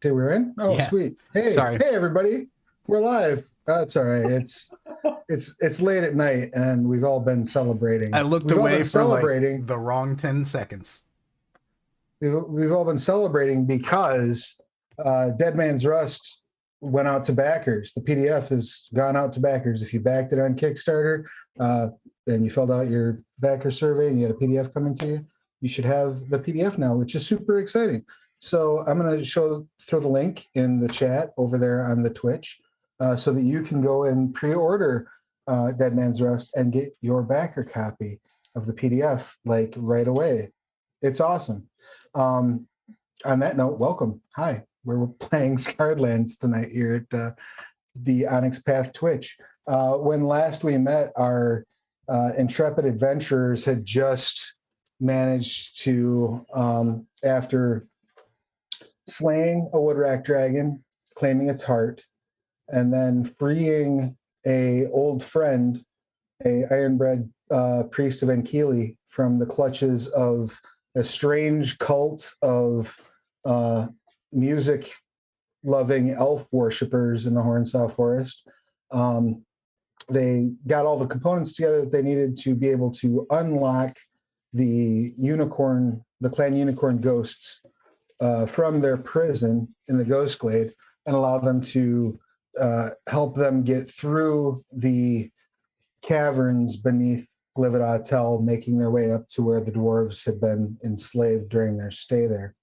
Okay, we're in. Oh, Yeah. sweet. Hey, Sorry. hey, everybody, we're live. It's all right. It's late at night, and we've all been celebrating. I looked We've all away been for celebrating. like the wrong 10 seconds. We've all been celebrating because Dead Man's Rust went out to backers. The PDF has gone out to backers. If you backed it on Kickstarter, and you filled out your backer survey, and you had a PDF coming to you, you should have the PDF now, which is super exciting. So I'm going to throw the link in the chat over there on the Twitch, so that you can go and pre-order Dead Man's Rust and get your backer copy of the PDF like right away. It's awesome. On that note, welcome. Hi, we're playing Scarredlands tonight here at the Onyx Path Twitch. When last we met, our intrepid adventurers had just managed to, after slaying a woodrat dragon, claiming its heart, and then freeing a old friend, a ironbred priest of Enkili, from the clutches of a strange cult of music-loving elf worshippers in the Hornsaw Forest. They got all the components together that they needed to be able to unlock the clan unicorn ghosts from their prison in the Ghost Glade, and allow them to help them get through the caverns beneath Glividatel, making their way up to where the dwarves had been enslaved during their stay there.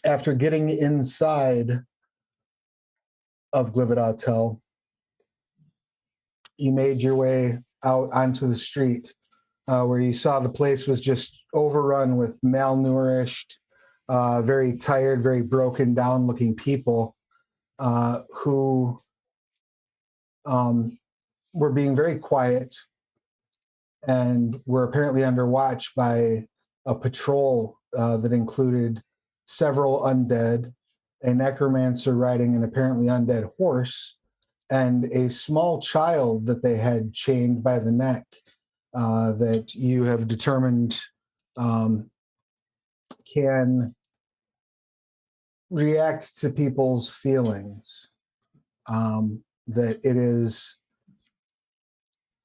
After getting inside of Glividatel, you made your way out onto the street, where you saw the place was just overrun with malnourished, very tired, very broken down looking people who were being very quiet and were apparently under watch by a patrol that included several undead, a necromancer riding an apparently undead horse, and a small child that they had chained by the neck, that you have determined can react to people's feelings, that it is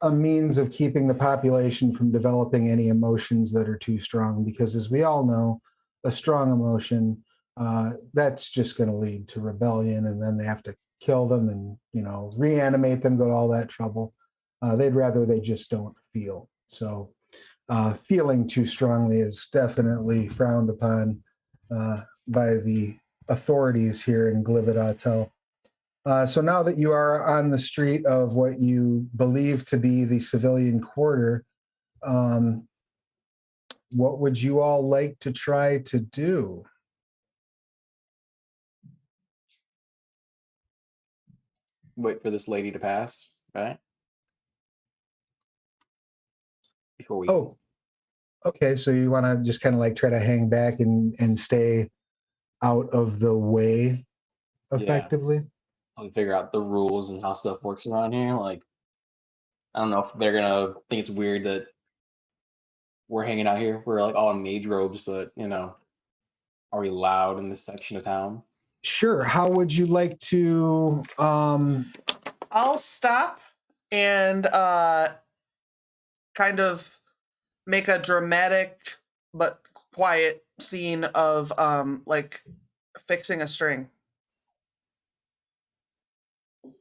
a means of keeping the population from developing any emotions that are too strong, because as we all know, a strong emotion, that's just going to lead to rebellion, and then they have to kill them and, reanimate them, go to all that trouble. They'd rather they just don't feel. So feeling too strongly is definitely frowned upon by the authorities here in Glividatel. So now that you are on the street of what you believe to be the civilian quarter, what would you all like to try to do? Wait for this lady to pass, right? Before we... Oh, okay. So you want to just kind of like try to hang back and stay out of the way effectively? Yeah. I'll figure out the rules and how stuff works around here. Like, I don't know if they're gonna think it's weird that we're hanging out here. We're like all in mage robes, but are we loud in this section of town? Sure. How would you like to? I'll stop and kind of make a dramatic but quiet scene of like fixing a string.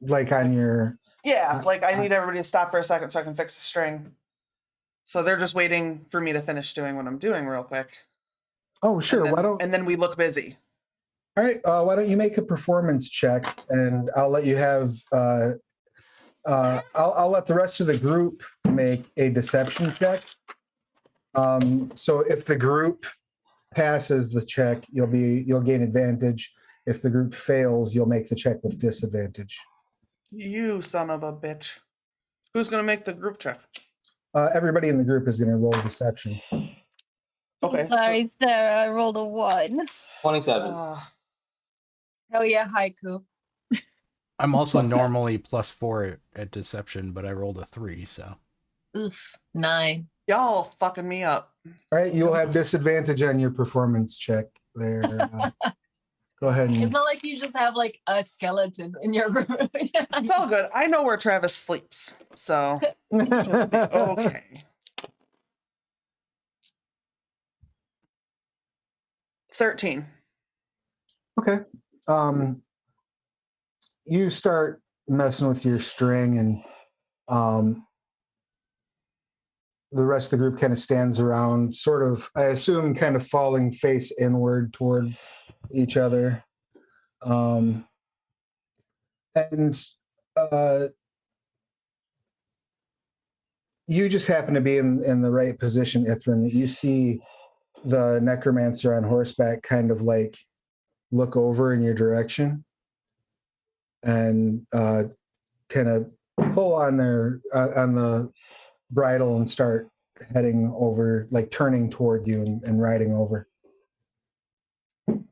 Like on your... Yeah, like I need everybody to stop for a second so I can fix the string. So they're just waiting for me to finish doing what I'm doing real quick. Oh, sure. And then we look busy. All right. Why don't you make a performance check, and I'll let you have... I'll let the rest of the group make a deception check. So if the group passes the check, you'll gain advantage. If the group fails, you'll make the check with disadvantage. You son of a bitch. Who's going to make the group check? Everybody in the group is going to roll deception. Okay. Sorry, Sarah, I rolled a 1. 27. Hell yeah, haiku. I'm also +10. normally +4 at deception, but I rolled a 3, so. Oof, 9. Y'all fucking me up. All right, you'll have disadvantage on your performance check. there. Go ahead It's and not like you just have like a skeleton in your group. It's all good. I know where Travis sleeps, so it'll be okay. $13. Okay. You start messing with your string, and the rest of the group kind of stands around, sort of, I assume, kind of falling face inward toward each other. And you just happen to be in the right position, Ithrin, that you see the necromancer on horseback kind of like look over in your direction and kind of pull on on the bridle and start heading over, like turning toward you and riding over.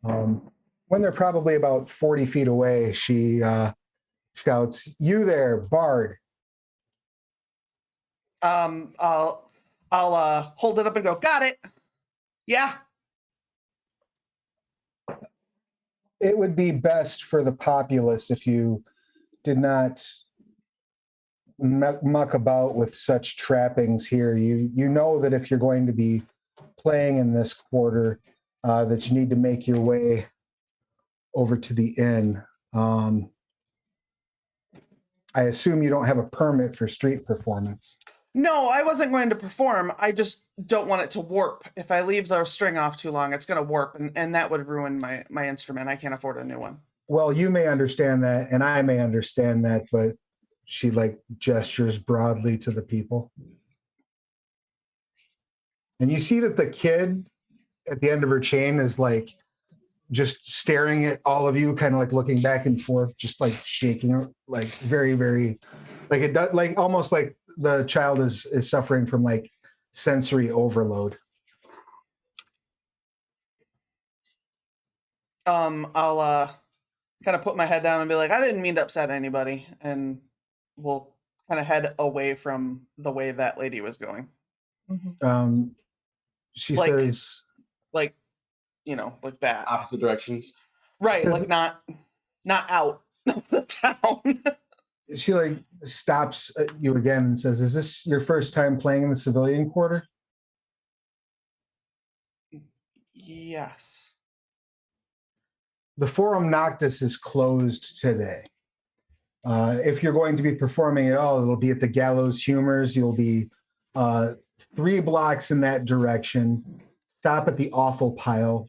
When they're probably about 40 feet away, she shouts, "You there, Bard." I'll hold it up and go, got it. Yeah. It would be best for the populace if you did not muck about with such trappings here. You know that if you're going to be playing in this quarter, that you need to make your way over to the inn. I assume you don't have a permit for street performance. No, I wasn't going to perform. I just don't want it to warp. If I leave the string off too long, it's going to warp, and that would ruin my instrument. I can't afford a new one. Well, you may understand that, and I may understand that, but she like gestures broadly to the people. And you see that the kid at the end of her chain is like just staring at all of you, kind of like looking back and forth, just like shaking, like very, very, like it does, like almost like the child is suffering from like sensory overload. I'll kind of put my head down and be like, I didn't mean to upset anybody, and we'll kind of head away from the way that lady was going. She Like- says, Like, you know, like that. Opposite directions. Right, like not out of the town. she like stops at you again and says, "Is this your first time playing in the civilian quarter?" Yes. The Forum Noctis is closed today. If you're going to be performing at all, it'll be at the Gallows Humors. You'll be 3 blocks in that direction. Stop at the Awful Pile.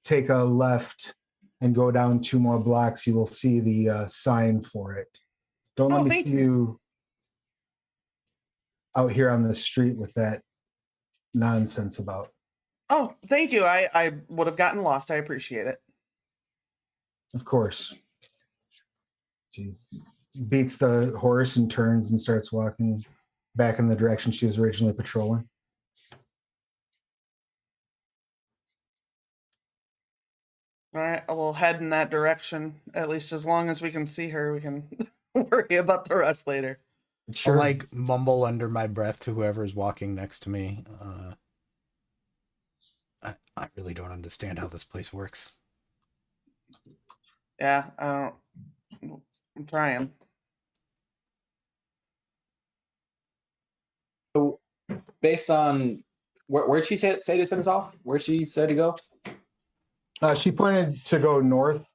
Take a left and go down 2 more blocks. You will see the sign for it. Don't let me thank see you out here on the street with that nonsense about. Oh, thank you. I would have gotten lost. I appreciate it. Of course. She beats the horse and turns and starts walking back in the direction she was originally patrolling. All right, we'll head in that direction. At least as long as we can see her, we can worry about the rest later. I'll like mumble under my breath to whoever's walking next to me. I really don't understand how this place works. Yeah, I don't. I'm trying. So, based on where'd she say to send us off? Where'd she say to go? She pointed to go north,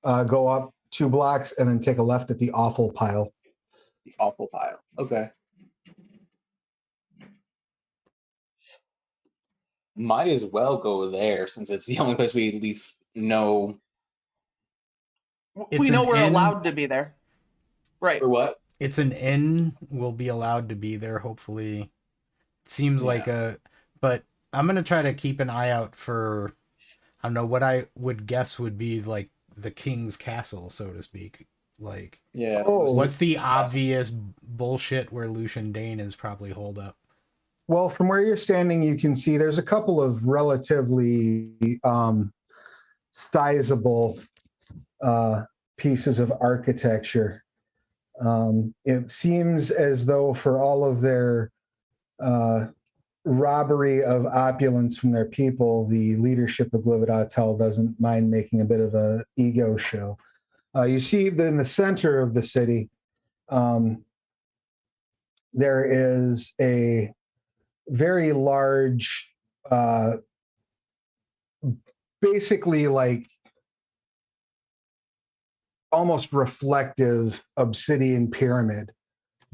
go up 2 blocks, and then take a left at the Awful Pile. The Awful Pile. Okay. Might as well go there since it's the only place we at least know. It's We know an we're inn. allowed to be there. Right. Or what? It's an inn. We'll be allowed to be there, hopefully. It seems like but I'm going to try to keep an eye out for, I don't know, what I would guess would be like the king's castle, so to speak. Like, Yeah. what's the obvious bullshit where Lucian Dane is probably holed up? Well, from where you're standing, you can see there's a couple of relatively sizable pieces of architecture. It seems as though for all of their robbery of opulence from their people, the leadership of Glividatel doesn't mind making a bit of a ego show. You see that in the center of the city, there is a very large, basically like almost reflective obsidian pyramid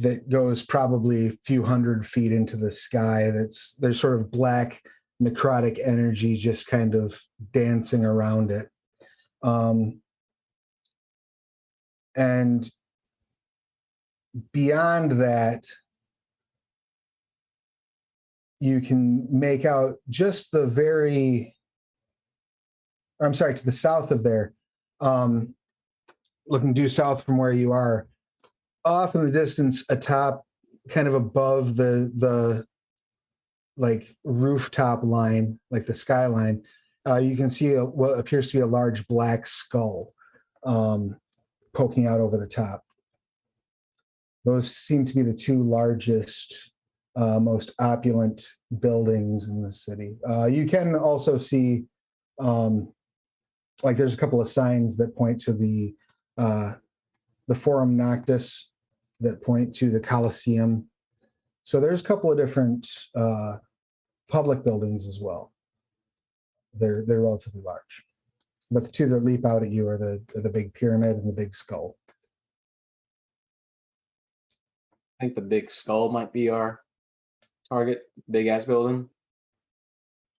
that goes probably a few hundred feet into the sky. There's sort of black necrotic energy just kind of dancing around it. And beyond that, you can make out just to the south of there, looking due south from where you are, off in the distance, atop, kind of above the like rooftop line, like the skyline, you can see what appears to be a large black skull poking out over the top. Those seem to be the two largest, most opulent buildings in the city. You can also see, like, there's a couple of signs that point to the Forum Noctis, that point to the Colosseum. So there's a couple of different public buildings as well. They're relatively large, but the two that leap out at you are the big pyramid and the big skull. I think the big skull might be our target. Big ass building,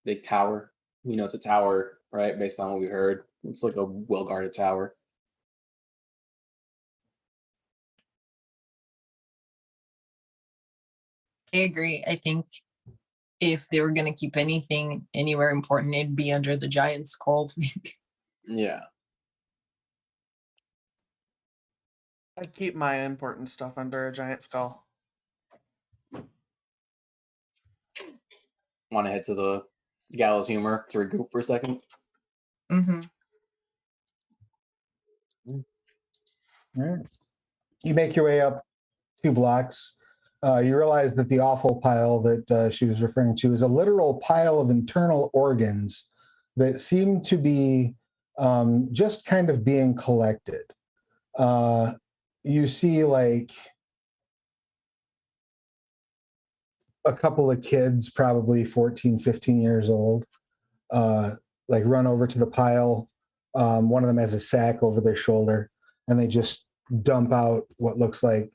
big tower. You know, it's a tower, right? Based on what we heard, it's like a well guarded tower. I agree. I think if they were going to keep anything anywhere important, it'd be under the giant skull. Yeah. I'd keep my important stuff under a giant skull. Want to head to the Gallows Humor to regroup for a second? Mm-hmm. All right. You make your way up 2 blocks. You realize that the awful pile that she was referring to is a literal pile of internal organs that seem to be just kind of being collected. You see like a couple of kids, probably 14, 15 years old, like run over to the pile. One of them has a sack over their shoulder, and they just dump out what looks like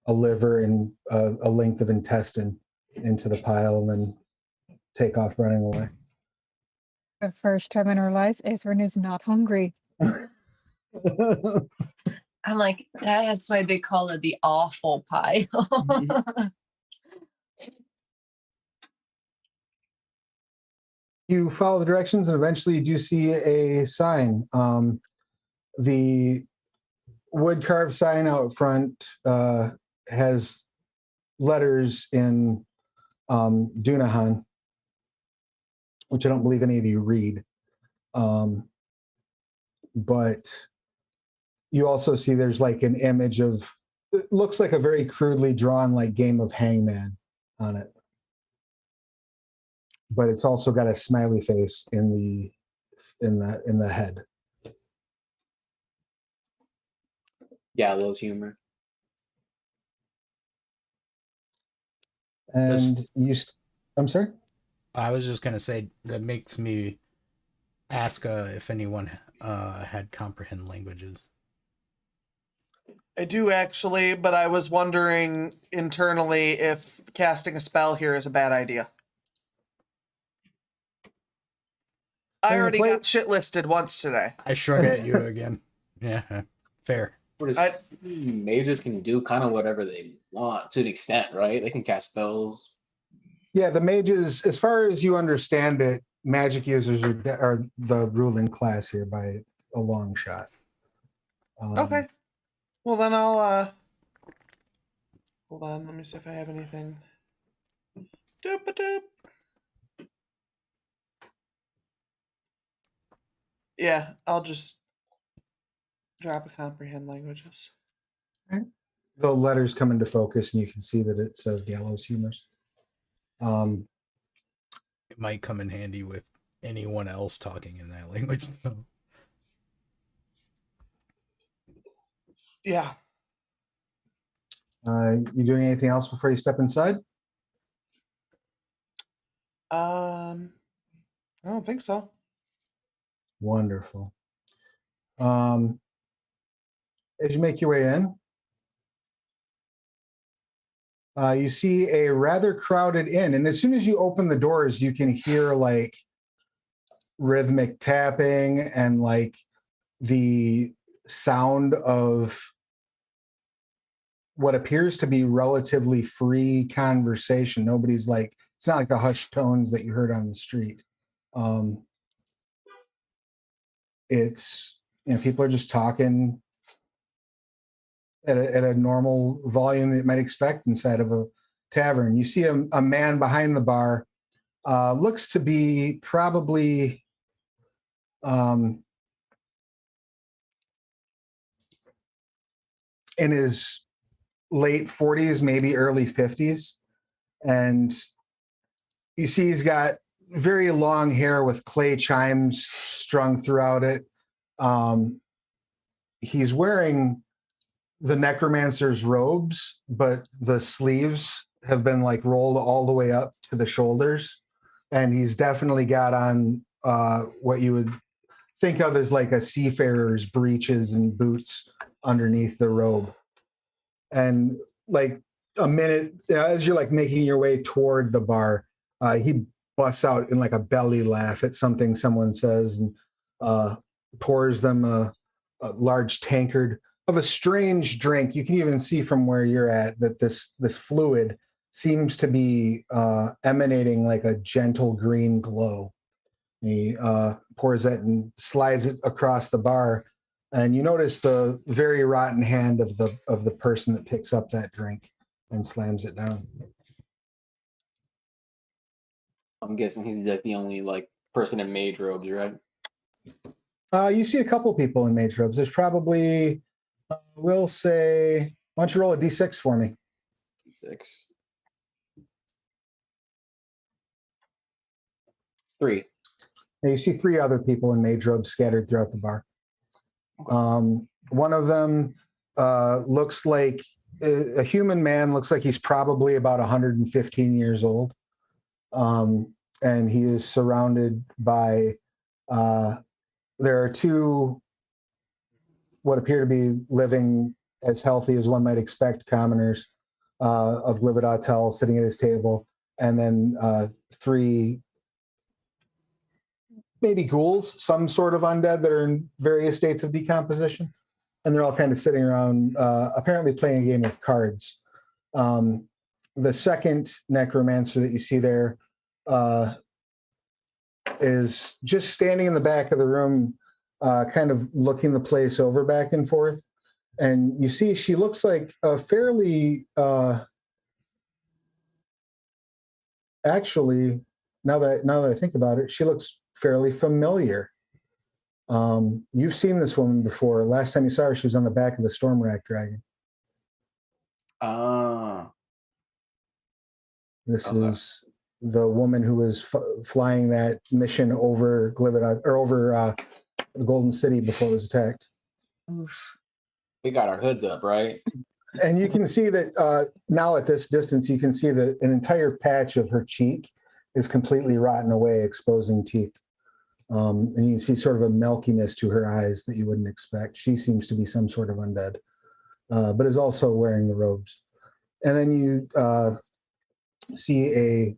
a liver and a length of intestine into the pile, and then take off running away. The first time in her life, Ithrin is not hungry. I'm like, that's why they call it the awful pile. You follow the directions, and eventually you do see a sign. The wood carved sign out front has letters in Dunahan, which I don't believe any of you read. But you also see there's like an image of, it looks like a very crudely drawn like game of hangman on it. But it's also got a smiley face in the head. Gallows Humor. And I'm sorry? I was just gonna say that makes me ask if anyone had comprehend languages. I do actually, but I was wondering internally if casting a spell here is a bad idea. I already got shit listed once today. I shrug at you again. Yeah, fair. Mages can do kind of whatever they want to an extent, right? They can cast spells. Yeah, the mages, as far as you understand it, magic users are the ruling class here by a long shot. Okay. Well, then I'll, hold on, let me see if I have anything. Doop-a-doop. Yeah, I'll just drop a comprehend languages. The letters come into focus, and you can see that it says Gallows Humors. It might come in handy with anyone else talking in that language, though. Yeah. You doing anything else before you step inside? I don't think so. Wonderful. As you make your way in, you see a rather crowded inn, and as soon as you open the doors, you can hear like rhythmic tapping and like the sound of what appears to be relatively free conversation. Nobody's like, it's not like the hushed tones that you heard on the street. It's, you know, people are just talking at a normal volume that you might expect inside of a tavern. You see a man behind the bar, looks to be probably in his late 40s, maybe early 50s. And you see he's got very long hair with clay chimes strung throughout it. He's wearing the necromancer's robes, but the sleeves have been like rolled all the way up to the shoulders. And he's definitely got on what you would think of as like a seafarer's breeches and boots underneath the robe. And like a minute, as you're like making your way toward the bar, he busts out in like a belly laugh at something someone says and pours them a large tankard of a strange drink. You can even see from where you're at that this fluid seems to be emanating like a gentle green glow. He pours it and slides it across the bar, and you notice the very rotten hand of the person that picks up that drink and slams it down. I'm guessing he's like the only like person in mage robes, right? You see a couple people in mage robes. There's probably, we'll say, why don't you roll a d6 for me? D6. 3. Now you see 3 other people in mage robes scattered throughout the bar. One of them looks like a human man, looks like he's probably about 115 years old. And he is surrounded by, there are 2 what appear to be living as healthy as one might expect commoners of Glividatel sitting at his table, and then 3 maybe ghouls, some sort of undead that are in various states of decomposition, and they're all kind of sitting around, apparently playing a game of cards. The second necromancer that you see there is just standing in the back of the room, kind of looking the place over back and forth. And you see she looks like a fairly, actually, now that I think about it, she looks fairly familiar. You've seen this woman before. Last time you saw her, she was on the back of a Stormwrack dragon. This is the woman who was flying that mission over Glividatel, or over the Golden City before it was attacked. Oof. We got our hoods up, right? And you can see that now at this distance, you can see that an entire patch of her cheek is completely rotten away, exposing teeth. And you can see sort of a milkiness to her eyes that you wouldn't expect. She seems to be some sort of undead, but is also wearing the robes. And then you see a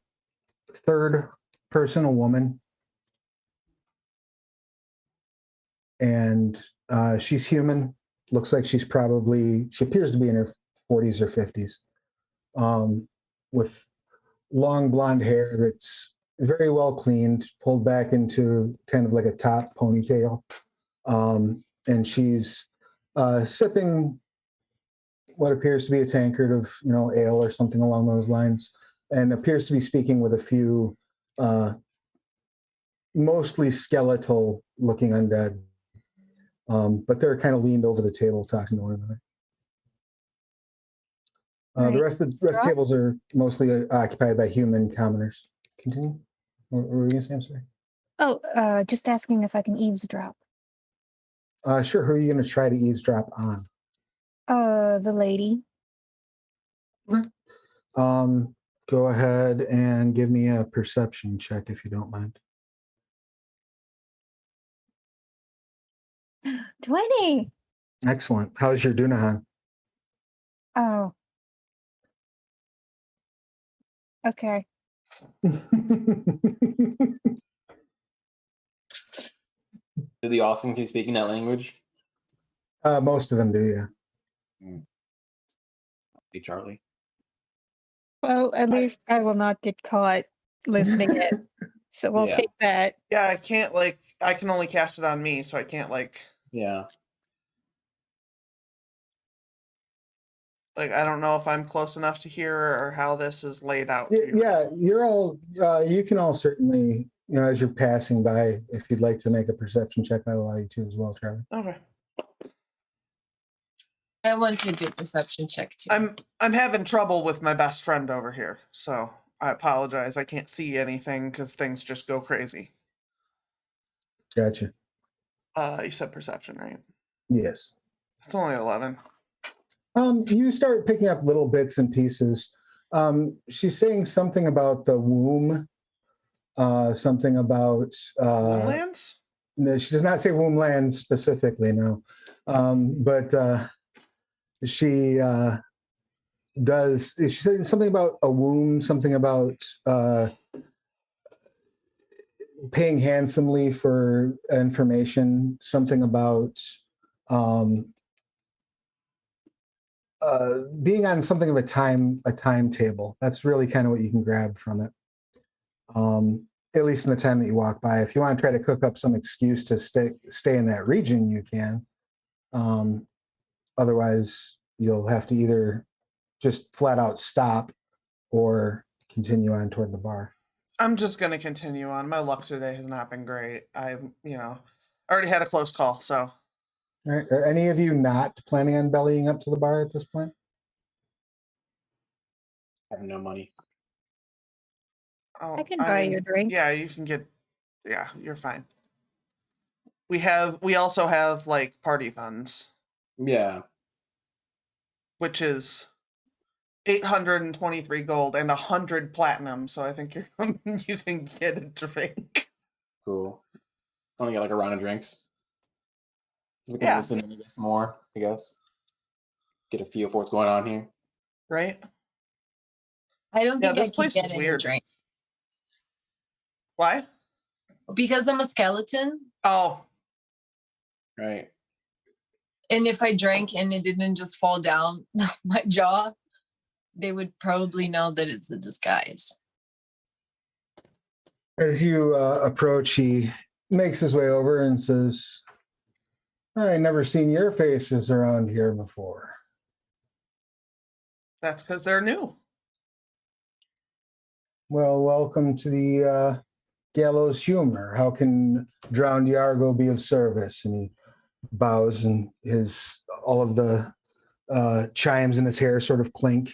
third person, a woman, and she's human. Looks like she appears to be in her 40s or 50s, with long blonde hair that's very well cleaned, pulled back into kind of like a top ponytail. And she's sipping what appears to be a tankard of, ale or something along those lines, and appears to be speaking with a few mostly skeletal looking undead. But they're kind of leaned over the table talking to one another. The rest of the tables are mostly occupied by human commoners. Continue. What were you gonna say? I'm sorry. Oh, just asking if I can eavesdrop. Sure. Who are you gonna try to eavesdrop on? The lady. Go ahead and give me a perception check if you don't mind. 20. Excellent. How's your Dunahan? Oh. Okay. Do the Austins speak in that language? Most of them do, yeah. Hey, Charlie. Well, at least I will not get caught listening in. So we'll Yeah. take that. Yeah, I can't like. I can only cast it on me, so I can't like. Yeah. Like I don't know if I'm close enough to hear or how this is laid out. here. Yeah, you're all. You can all certainly, as you're passing by, if you'd like to make a perception check, I'll allow you to as well, Travis. Okay. I want to do a perception check too. I'm having trouble with my best friend over here, so I apologize. I can't see anything because things just go crazy. Gotcha. You said perception, right? Yes. It's only 11. You start picking up little bits and pieces. She's saying something about the womb. Something about Homelands? No, she does not say womb land specifically, no. But she does. She said something about a womb, something about paying handsomely for information, something about being on something of a timetable. That's really kind of what you can grab from it. At least in the time that you walk by. If you want to try to cook up some excuse to stay in that region, you can. Otherwise, you'll have to either just flat out stop or continue on toward the bar. I'm just gonna continue on. My luck today has not been great. I already had a close call, so. All right. Are any of you not planning on bellying up to the bar at this point? I have no money. Oh, I can buy you a drink. Yeah, you can get. Yeah, you're fine. We also have like party funds, Yeah. which is 823 gold and 100 platinum. So I think you can get a drink. Cool. Only get like a round of drinks. So we can Yeah. listen in, I guess, more, I guess. Get a feel for what's going on here. Right? I don't Yeah, think I this can place get is any weird. drink Why? because I'm a skeleton. Oh, Right. And if I drank and it didn't just fall down my jaw, they would probably know that it's a disguise. As you approach, he makes his way over and says, I never seen your faces around here before. that's because they're new. Well, welcome to the gallows humor. How can drowned Yargo be of service? And he bows, and all of the chimes in his hair sort of clink.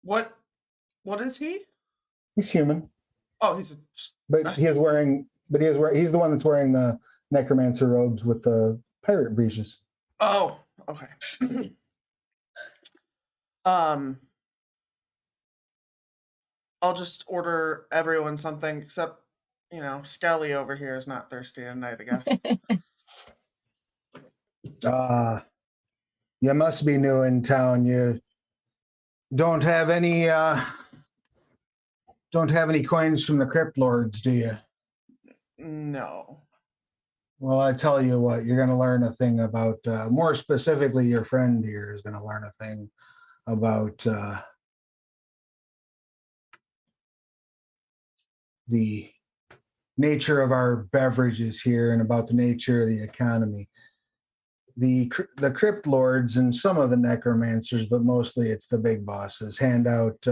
What is he? He's human, Oh, he's the one that's wearing the necromancer robes with the pirate breeches. Oh, okay. I'll just order everyone something except, Skelly over here is not thirsty tonight, I guess. You must be new in town. You don't have any coins from the crypt lords, do you? No. Well, I tell you what, you're going to learn a thing about, more specifically, your friend here is going to learn a thing about the nature of our beverages here and about the nature of the economy. The crypt lords and some of the necromancers, but mostly it's the big bosses, hand out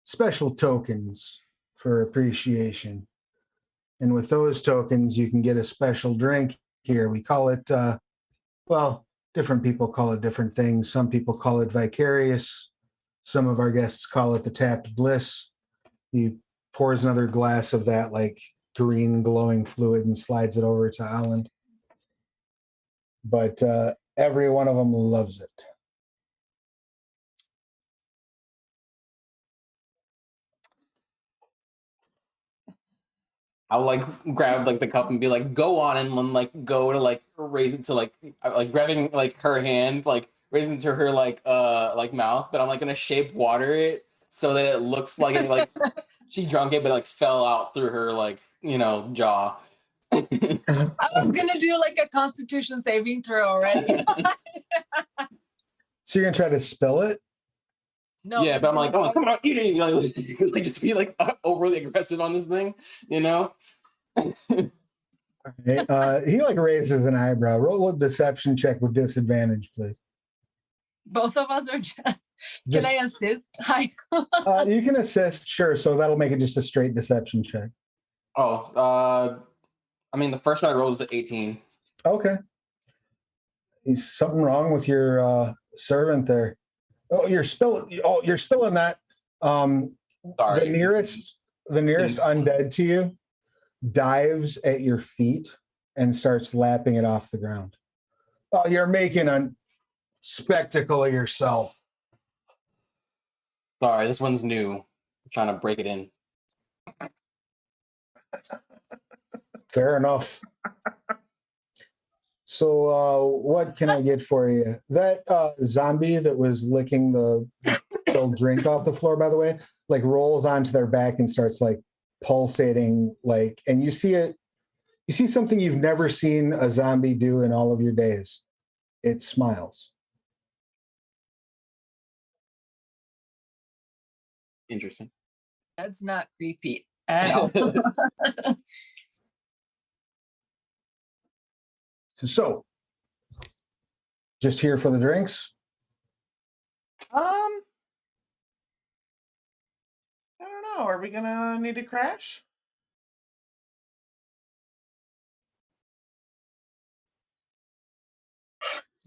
special tokens for appreciation. And with those tokens, you can get a special drink here. We call it, different people call it different things. Some people call it vicarious. Some of our guests call it the tapped bliss. You pours another glass of that like green glowing fluid and slides it over to Alan. But every one of them loves it. I'll like grab like the cup and be like, go on, and then like go to like raise it to like grabbing like her hand, like raising it to her like mouth, but I'm like gonna shape water it so that it looks like it like she drunk it but like fell out through her like, you know, jaw. I was gonna do like a Constitution saving throw already. So you're gonna try to spill it? No. Yeah, but I'm like, oh, come on, eat it. Like just be like overly aggressive on this thing, you know? He like raises an eyebrow. Roll a deception check with disadvantage, please. Both of us are just can I assist? Hi. You can assist, sure. So that'll make it just a straight deception check. Oh, I mean, the first one I rolled was at 18. Okay. Is something wrong with your servant there? Oh, you're spilling that. Sorry. The nearest undead to you dives at your feet and starts lapping it off the ground. Oh, you're making a spectacle of yourself. Sorry, this one's new. I'm trying to break it in. Fair enough. So what can I get for you? That zombie that was licking the spilled drink off the floor, by the way, like rolls onto their back and starts like pulsating, like, and you see something you've never seen a zombie do in all of your days. It smiles. Interesting. That's not creepy at all. So, just here for the drinks? I don't know. Are we gonna need to crash?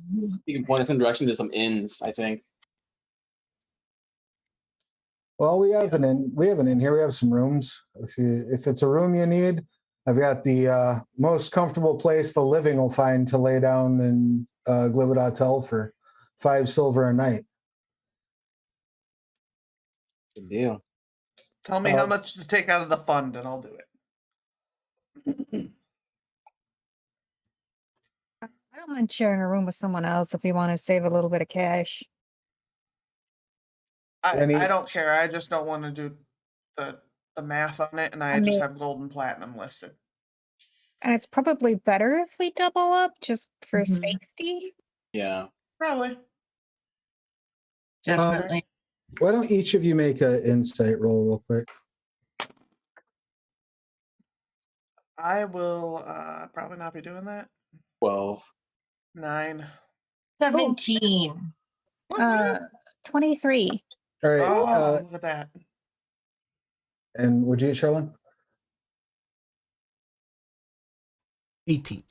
You can point us in direction to some inns, I think. Well, we have an inn here. We have some rooms. If it's a room you need, I've got the most comfortable place the living will find to lay down in Glivid Hotel for 5 silver a night. Good deal. Tell me how much to take out of the fund, and I'll do it. I don't mind sharing a room with someone else if you want to save a little bit of cash. I don't care. I just don't want to do the math on it, and I just have gold and platinum listed. And it's probably better if we double up just for safety. Yeah. Probably. Definitely. Why don't each of you make an insight roll real quick? I will probably not be doing that. 12. 9. 17. 23. All right. Oh, look at that. And would you, Charlene? 18.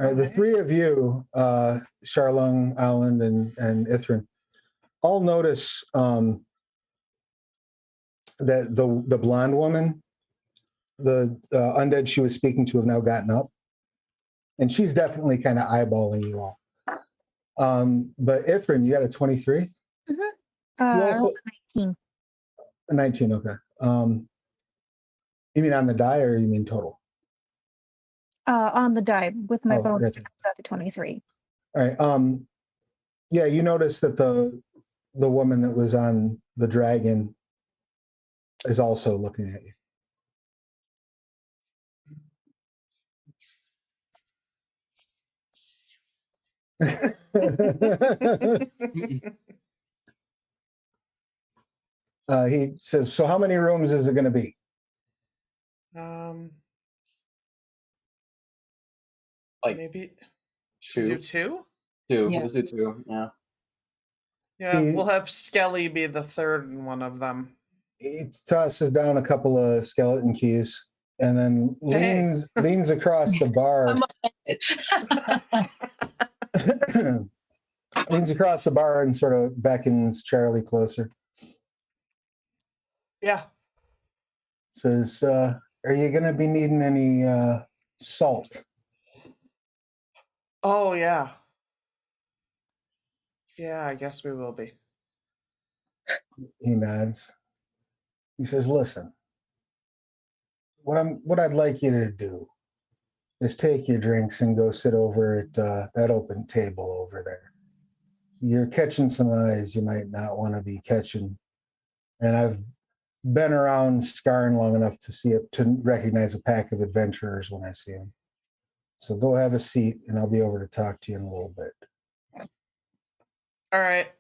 All right, the three of you, Charlung, Alan, and Ithrin, all notice that the blonde woman, the undead she was speaking to, have now gotten up, and she's definitely kind of eyeballing you all. But Ithrin, you got a 23. I rolled a 19. A 19, okay. You mean on the die, or you mean total? On the die with my bonus, gotcha. it comes out to 23. All right. Yeah, you notice that the woman that was on the dragon is also looking at you. He says, "So how many rooms is it going to be?" Like maybe should we do 2? 2. Yeah. Let's do 2. Yeah. Yeah, we'll have Skelly be the third in one of them. He tosses down a couple of skeleton keys and then leans across the bar. Leans across the bar and sort of beckons Charlie closer. Yeah. Says, are you going to be needing any salt? Oh, yeah. Yeah, I guess we will be. He nods. He says, listen, what I'd like you to do is take your drinks and go sit over at that open table over there. You're catching some eyes you might not want to be catching. And I've been around Scarn long enough to recognize a pack of adventurers when I see them. So go have a seat, and I'll be over to talk to you in a little bit. All right.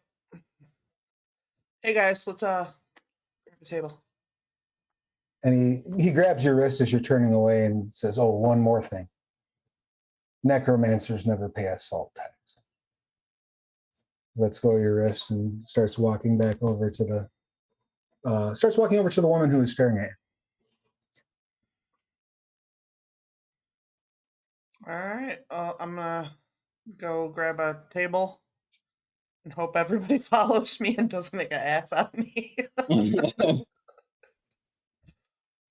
Hey guys, let's grab a table. And he grabs your wrist as you're turning away and says, oh, one more thing. Necromancers never pay a salt tax. Lets go of your wrist and starts walking over to the woman who was staring at you. All right. I'm gonna go grab a table and hope everybody follows me and doesn't make an ass out of me.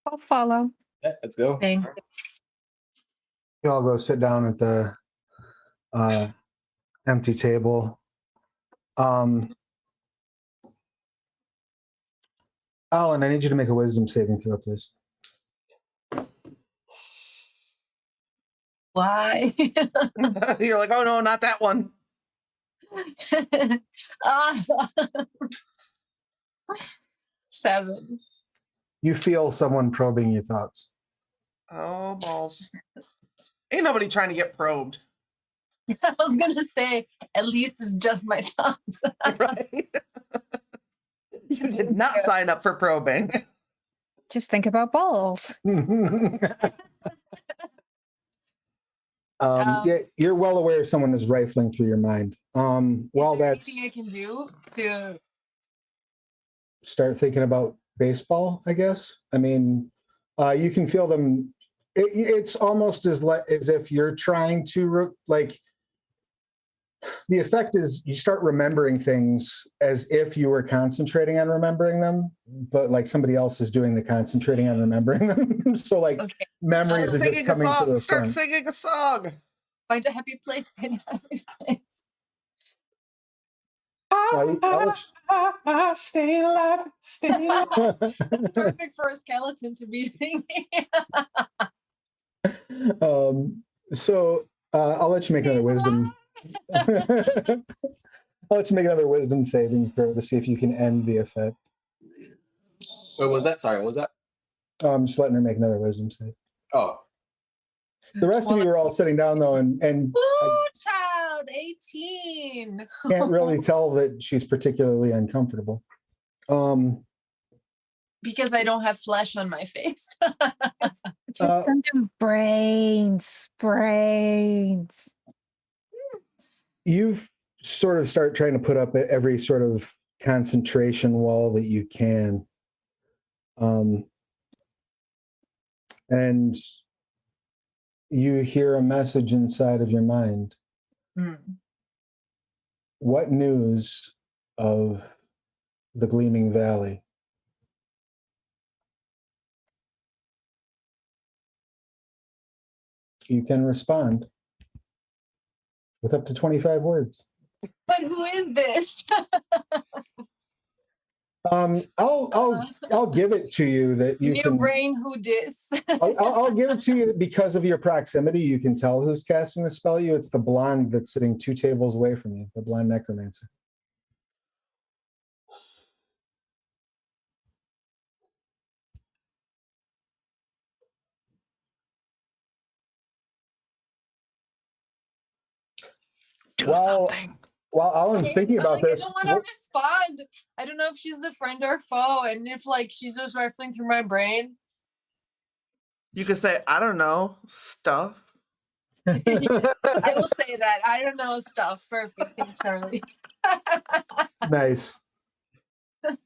I'll follow. Yeah, let's go. Same. You all go sit down at the empty table. Alan, I need you to make a wisdom saving throw, please. Why? You're like, oh no, not that one. Ah. 7. You feel someone probing your thoughts. Oh, balls. Ain't nobody trying to get probed. I was gonna say, at least it's just my thoughts. Right? You did not sign up for probing. Just think about balls. Yeah, you're well aware someone is rifling through your mind. Well, is there that's anything I can do to start thinking about baseball, I guess. I mean, you can feel them. It's almost as if you're trying to the effect is you start remembering things as if you were concentrating on remembering them, but like somebody else is doing the concentrating on remembering them. So like okay. memories are just coming to the Start front. singing a song. Find a happy place. Find a happy place. Staying alive, staying alive. It's perfect for a skeleton to be singing. So I'll let you make another wisdom. I'll let you make another wisdom saving throw to see if you can end the effect. What was that? Sorry, what was that? I'm just letting her make another wisdom save. Oh. The rest of you are all sitting down though, and Ooh, child, 18. can't really tell that she's particularly uncomfortable. Because I don't have flesh on my face. Just send them brains. You've sort of start trying to put up every sort of concentration wall that you can. And you hear a message inside of your mind. What news of the Gleaming Valley? You can respond with up to 25 words. But who is this? I'll give it to you that you New can. brain who dis. I'll give it to you that because of your proximity, you can tell who's casting the spell. It's the blonde that's sitting 2 tables away from you, the blind necromancer. While Alan's thinking about this, I don't want to respond. I don't know if she's a friend or foe, and if like she's just rifling through my brain. You could say, I don't know, stuff. I will say that. I don't know stuff. Perfect. Thanks, Charlie. Nice.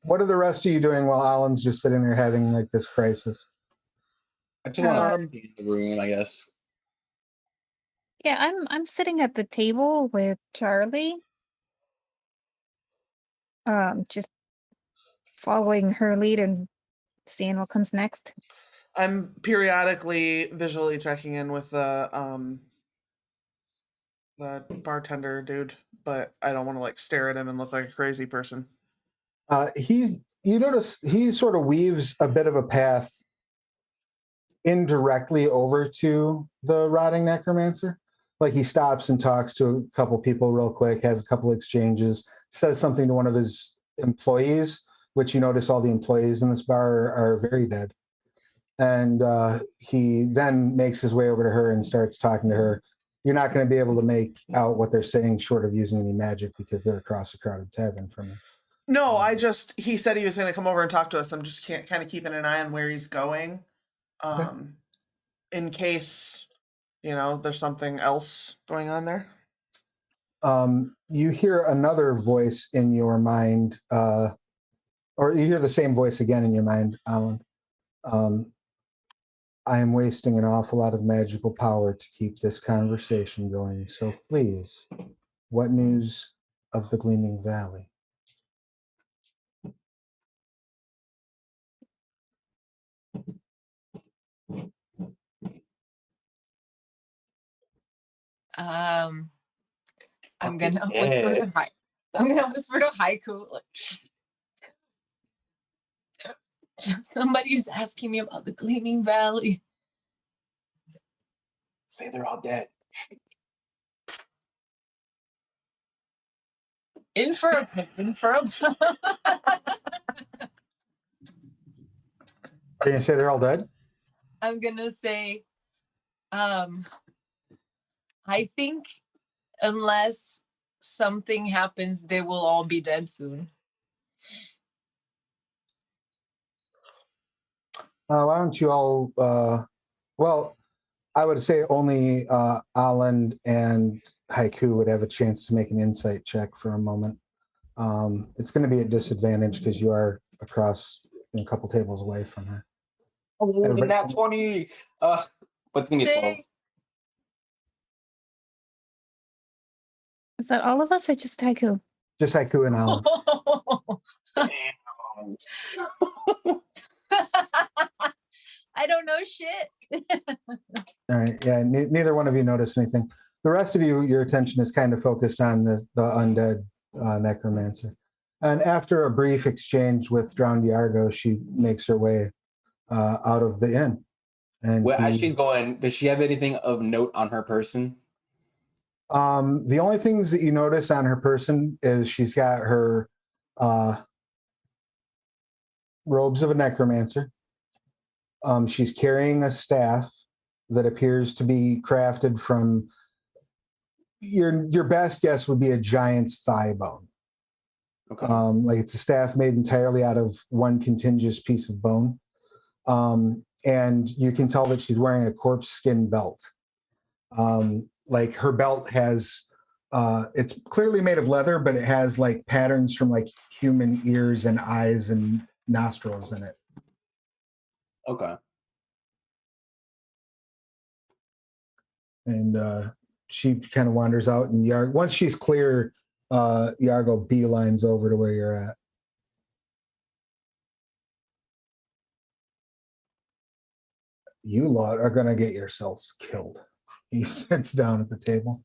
What are the rest of you doing while Alan's just sitting there having like this crisis? I just want to be in the room, I guess. Yeah, I'm sitting at the table with Charlie. Just following her lead and seeing what comes next. I'm periodically visually checking in with the bartender dude, but I don't want to like stare at him and look like a crazy person. You notice he sort of weaves a bit of a path indirectly over to the rotting necromancer. Like he stops and talks to a couple people real quick, has a couple exchanges, says something to one of his employees, which you notice all the employees in this bar are very dead. And he then makes his way over to her and starts talking to her. You're not going to be able to make out what they're saying short of using any magic because they're across a crowded tavern from you. No, he said he was going to come over and talk to us. I'm just kind of keeping an eye on where he's going. In case, there's something else going on there. You hear another voice in your mind, or you hear the same voice again in your mind, Alan. I am wasting an awful lot of magical power to keep this conversation going. So please, what news of the Gleaming Valley? I'm gonna whisper to Haiku. Like, somebody's asking me about the Gleaming Valley. Say they're all dead. Infirm. Are you gonna say they're all dead? I'm gonna say, I think unless something happens, they will all be dead soon. Why don't you all? Well, I would say only Alan and Haiku would have a chance to make an insight check for a moment. It's going to be a disadvantage because you are across a couple tables away from her. Oh, and that's 20. What's gonna be 12? Is that all of us or just Haiku? Just Haiku and Alan. I don't know shit. All right. Yeah. Neither one of you noticed anything. The rest of you, your attention is kind of focused on the undead necromancer. And after a brief exchange with drowned Yargo, she makes her way out of the inn. And As she's going, does she have anything of note on her person? The only things that you notice on her person is she's got her robes of a necromancer. She's carrying a staff that appears to be crafted from your best guess would be a giant's thigh bone. Okay. Like it's a staff made entirely out of one contiguous piece of bone. And you can tell that she's wearing a corpse skin belt. Like her belt has, it's clearly made of leather, but it has like patterns from like human ears and eyes and nostrils in it. Okay. And she kind of wanders out, and once she's clear, Yargo beelines over to where you're at. You lot are going to get yourselves killed. He sits down at the table.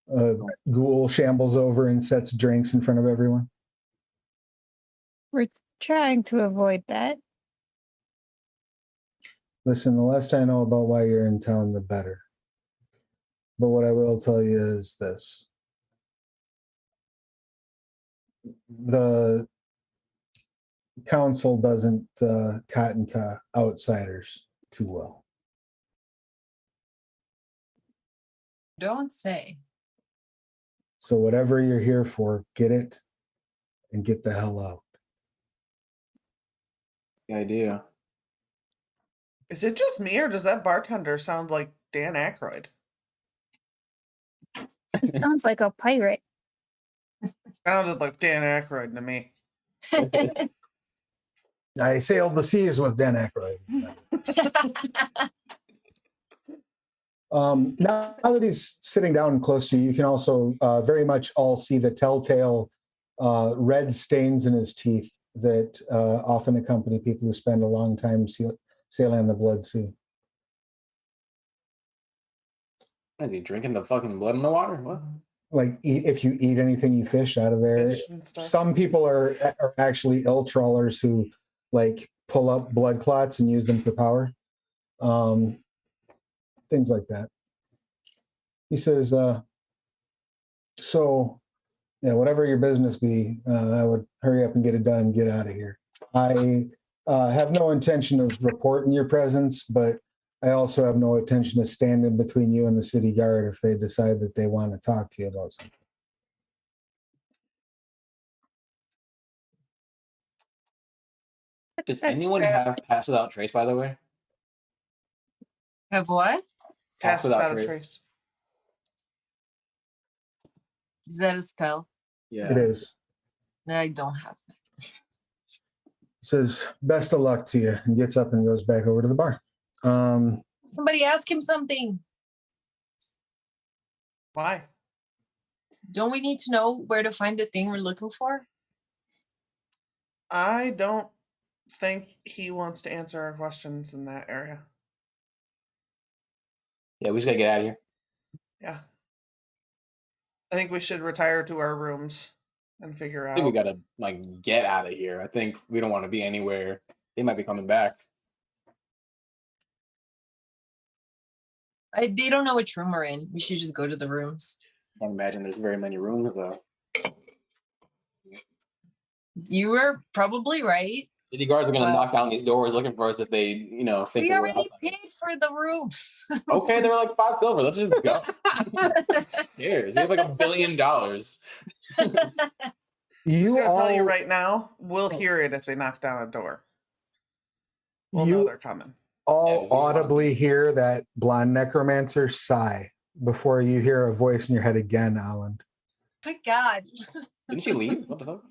Ghoul shambles over and sets drinks in front of everyone. We're trying to avoid that. Listen, the less I know about why you're in town, the better. But what I will tell you is this. The council doesn't cotton to outsiders too well. Don't say. So whatever you're here for, get it and get the hell out. Good idea. Is it just me, or does that bartender sound like Dan Aykroyd? He sounds like a pirate. Sounded like Dan Aykroyd to me. I sailed the seas with Dan Aykroyd. Now that he's sitting down close to you, you can also very much all see the telltale red stains in his teeth that often accompany people who spend a long time sailing on the Blood Sea. Is he drinking the fucking blood in the water? What? Like if you eat anything you fish out of there. Fish and stuff. Some people are actually ill trawlers who like pull up blood clots and use them for power. Things like that. He says, so yeah, whatever your business be, I would hurry up and get it done and get out of here. I have no intention of reporting your presence, but I also have no intention of standing between you and the city guard if they decide that they want to talk to you about something. Does That's anyone fair. have pass without trace, by the way? Have what? Pass without a trace. Is that a spell? Yeah. It is. No, I don't have it. Says, best of luck to you, and gets up and goes back over to the bar. Somebody ask him something. Why? Don't we need to know where to find the thing we're looking for? I don't think he wants to answer our questions in that area. Yeah, we just gotta get out of here. Yeah. I think we should retire to our rooms and figure I think we out. gotta like get out of here. I think we don't want to be anywhere. They might be coming back. They don't know which room we're in. We should just go to the rooms. I can't imagine there's very many rooms though. You were probably right. City guards are gonna Well- knock down these doors looking for us if they, think We that we're already outside. paid for the room. Okay, they were like 5 silver. Let's just go. Who cares? We have like $1 billion. You I'm gonna all tell you right now, we'll hear it if they knock down a door. We'll know you they're coming. all Yeah, we want- audibly hear that blonde necromancer sigh before you hear a voice in your head again, Alan. My God. Didn't she leave? What the fuck?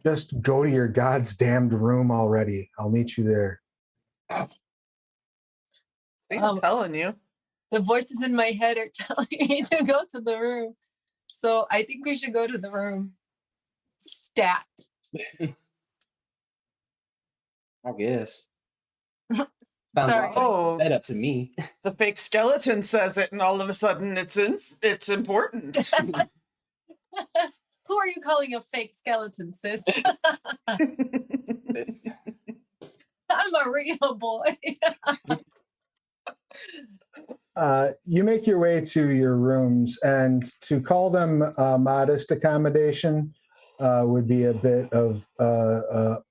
Just go to your God's damned room already. I'll meet you there. See, I'm Um, telling you. The voices in my head are telling me to go to the room. So I think we should go to the room. Stat. I guess. Sorry. Sounds Oh, that up to me. the fake skeleton says it, and all of a sudden it's important. Who are you calling a fake skeleton, sis? This- I'm a real boy. You make your way to your rooms, and to call them modest accommodation would be a bit of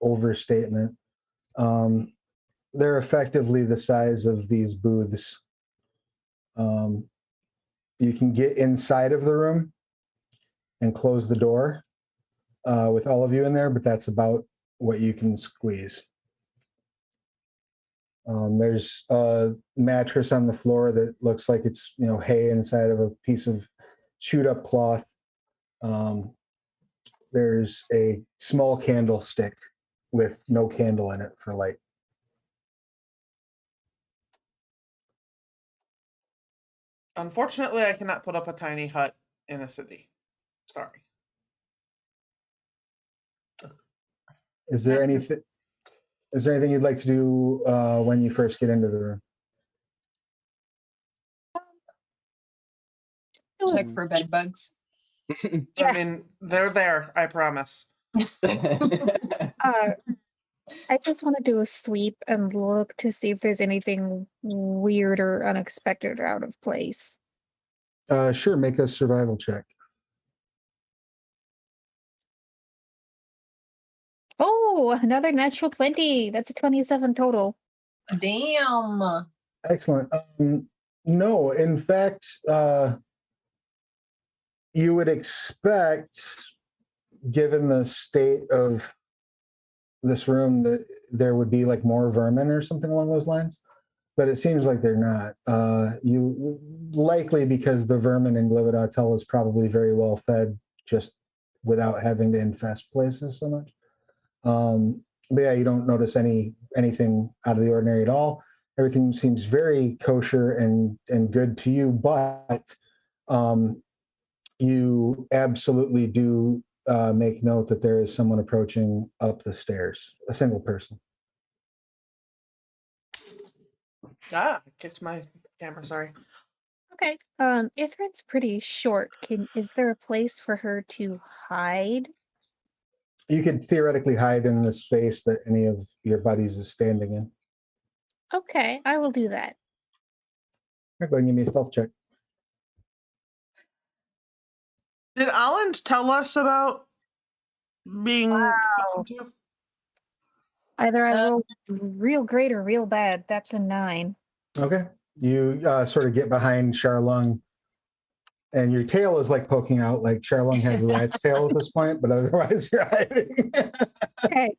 overstatement. They're effectively the size of these booths. You can get inside of the room and close the door with all of you in there, but that's about what you can squeeze. There's a mattress on the floor that looks like it's hay inside of a piece of chewed up cloth. There's a small candlestick with no candle in it for light. Unfortunately, I cannot put up a tiny hut in a city. Sorry. Is there That's- anything? Is there anything you'd like to do when you first get into the room? Check for bed bugs. I mean, they're there, I promise. I just want to do a sweep and look to see if there's anything weird or unexpected or out of place. Sure, make a survival check. Oh, another natural 20. That's a 27 total. Damn. Excellent. No, in fact, you would expect, given the state of this room, that there would be like more vermin or something along those lines, but it seems like they're not. You likely because the vermin in Glividotel is probably very well fed, just without having to infest places so much. But yeah, you don't notice anything out of the ordinary at all. Everything seems very kosher and good to you, but you absolutely do make note that there is someone approaching up the stairs, a single person. I kicked my camera, sorry. Okay. Ithrin's pretty short. Is there a place for her to hide? You could theoretically hide in the space that any of your buddies is standing in. Okay, I will do that. Go ahead and give me a stealth check. Did Alland tell us about being spoken to? Either I roll real great or real bad. That's a 9. Okay. You sort of get behind Charlung, and your tail is like poking out, like Charlung has a rat's tail at this point, but otherwise you're hiding. Okay.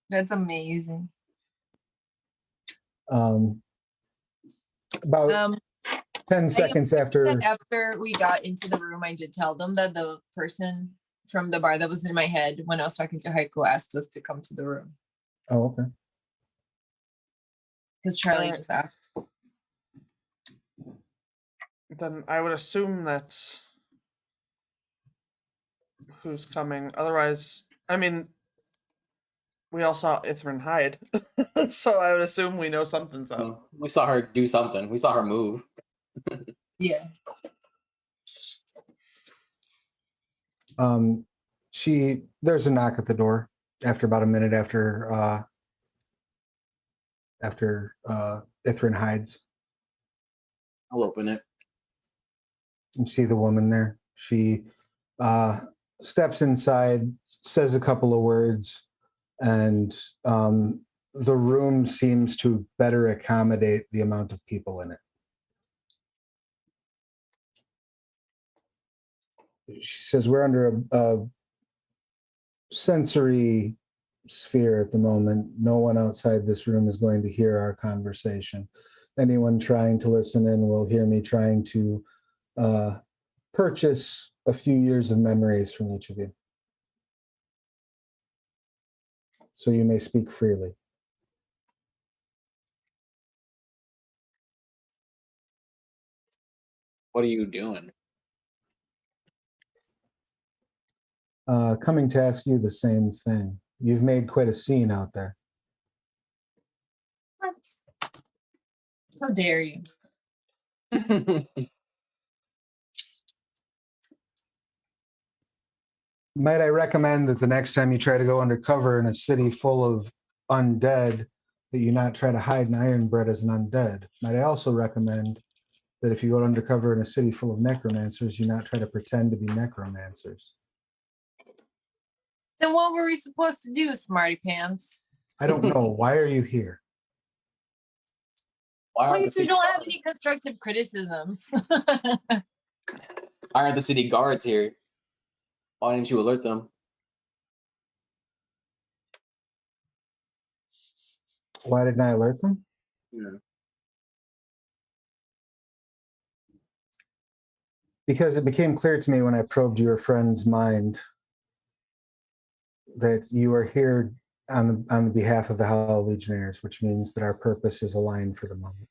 That's amazing. About 10 seconds after we got into the room, I did tell them that the person from the bar that was in my head when I was talking to Heiko asked us to come to the room. Oh, okay. Because Charlie just asked. Then I would assume that's who's coming. Otherwise, I mean, we all saw Ithrin hide, so I would assume we know something's up. We saw her do something. We saw her move. Yeah. There's a knock at the door after about a minute after Ithrin hides. I'll open it. You see the woman there. She steps inside, says a couple of words, and the room seems to better accommodate the amount of people in it. She says, we're under a sensory sphere at the moment. No one outside this room is going to hear our conversation. Anyone trying to listen in will hear me trying to purchase a few years of memories from each of you. So you may speak freely. What are you doing? Coming to ask you the same thing. You've made quite a scene out there. What? How dare you? Might I recommend that the next time you try to go undercover in a city full of undead, that you not try to hide an ironbred as an undead? Might I also recommend that if you go undercover in a city full of necromancers, you not try to pretend to be necromancers? Then what were we supposed to do, smarty pants? I don't know. Why are you here? Well, if you don't have any constructive criticism. Why aren't the city guards here? Why didn't you alert them? Why didn't I alert them? Yeah. Because it became clear to me when I probed your friend's mind that you are here on the behalf of the Hollow Legionnaires, which means that our purpose is aligned for the moment.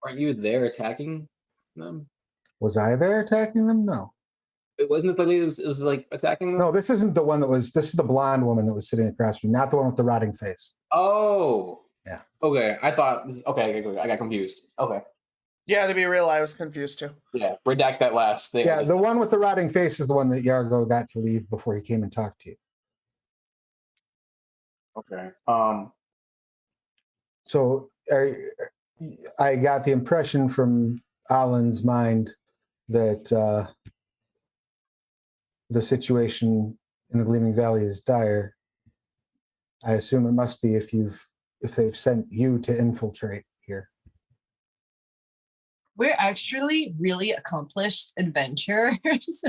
Aren't you there attacking them? Was I there attacking them? No. It wasn't this lady. It was like attacking them. No, this isn't the one that was. This is the blonde woman that was sitting across from me, not the one with the rotting face. Oh. Yeah. Okay, I thought. Okay, I got confused. Okay. Yeah, to be real, I was confused too. Yeah, redact that last thing. Yeah, the one with the rotting face is the one that Yargo got to leave before he came and talked to you. Okay. So I got the impression from Alan's mind that the situation in the Gleaming Valley is dire. I assume it must be if they've sent you to infiltrate here. We're actually really accomplished adventurers.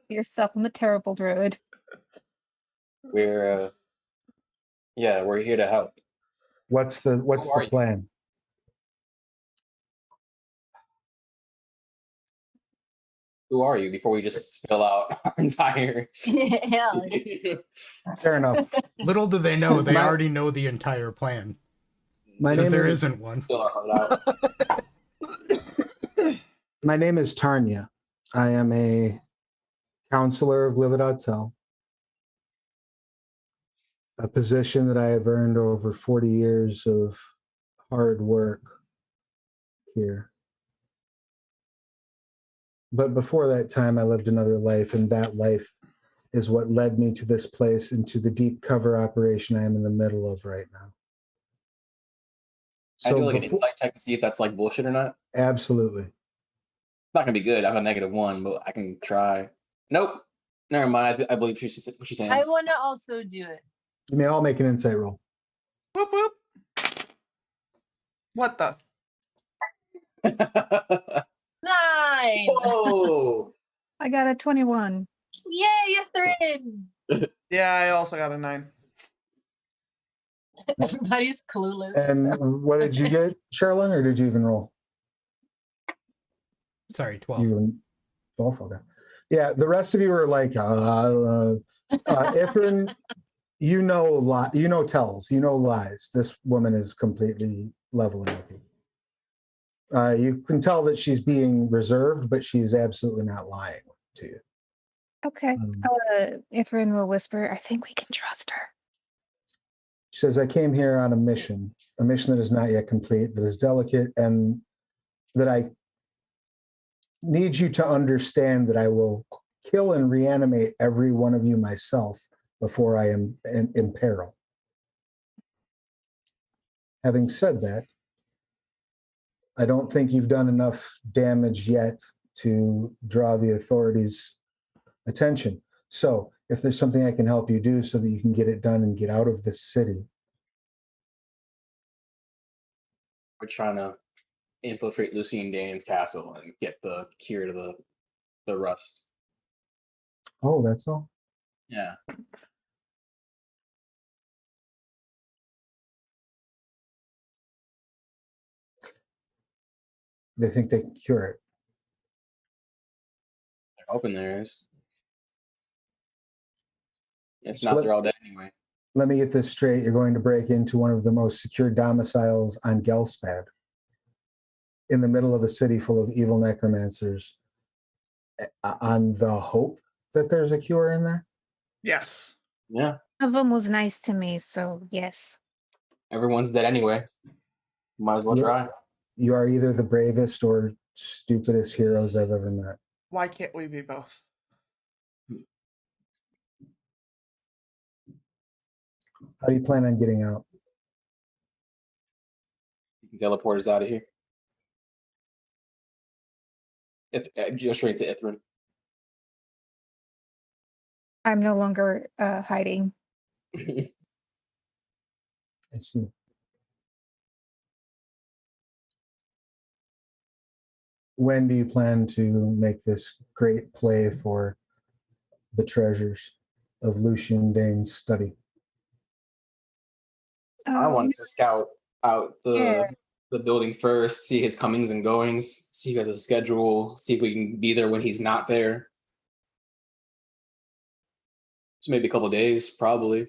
Yourself on the terrible road. We're here to help. What's the plan? Who are you? Before we just spill out our entire. Yeah. Fair enough. Little do they know, they already know the entire plan. My Because name there is isn't one. Fill our heart out. my name is Tarnia. I am a counselor of Lividotel, a position that I have earned over 40 years of hard work here. But before that time, I lived another life, and that life is what led me to this place and to the deep cover operation I am in the middle of right now. I do like an befo- insight check to see if that's like bullshit or not. Absolutely. It's not gonna be good. I have a -1, but I can try. Nope. Never mind. I believe she's saying. I want to also do it. You may all make an insight roll. Whoop whoop. What the? 9. Whoa! I got a 21. Yay, Ithrin! Yeah, I also got a 9. Everybody's clueless. And except- what did you get, Sherlin, or did you even roll? Sorry, 12. You 12, okay. Yeah, the rest of you are like, Ifrin, you know tells, you know lies. This woman is completely leveling with you. You can tell that she's being reserved, but she's absolutely not lying to you. Okay. Ithrin will whisper, I think we can trust her. She says, I came here on a mission that is not yet complete, that is delicate, and that I need you to understand that I will kill and reanimate every one of you myself before I am in peril. Having said that, I don't think you've done enough damage yet to draw the authorities' attention. So if there's something I can help you do so that you can get it done and get out of this city. We're trying to infiltrate Lucien Dane's castle and get the cure to the rust. Oh, that's all? Yeah. They think they can cure it. They're hoping there is. If So not, they're all dead anyway. Let me get this straight. You're going to break into one of the most secure domiciles on Gelspad, in the middle of a city full of evil necromancers, on the hope that there's a cure in there? Yes. Yeah. One of them was nice to me, so yes. Everyone's dead anyway. Might as well Yeah. try. You are either the bravest or stupidest heroes I've ever met. Why can't we be both? How do you plan on getting out? You can teleport us out of here. Just straight to Ithrin. I'm no longer hiding. I see. When do you plan to make this great play for the treasures of Lucien Dane's study? I wanted to scout out Yeah. the building first, see his comings and goings, see if he has a schedule, see if we can be there when he's not there. So maybe a couple days, probably.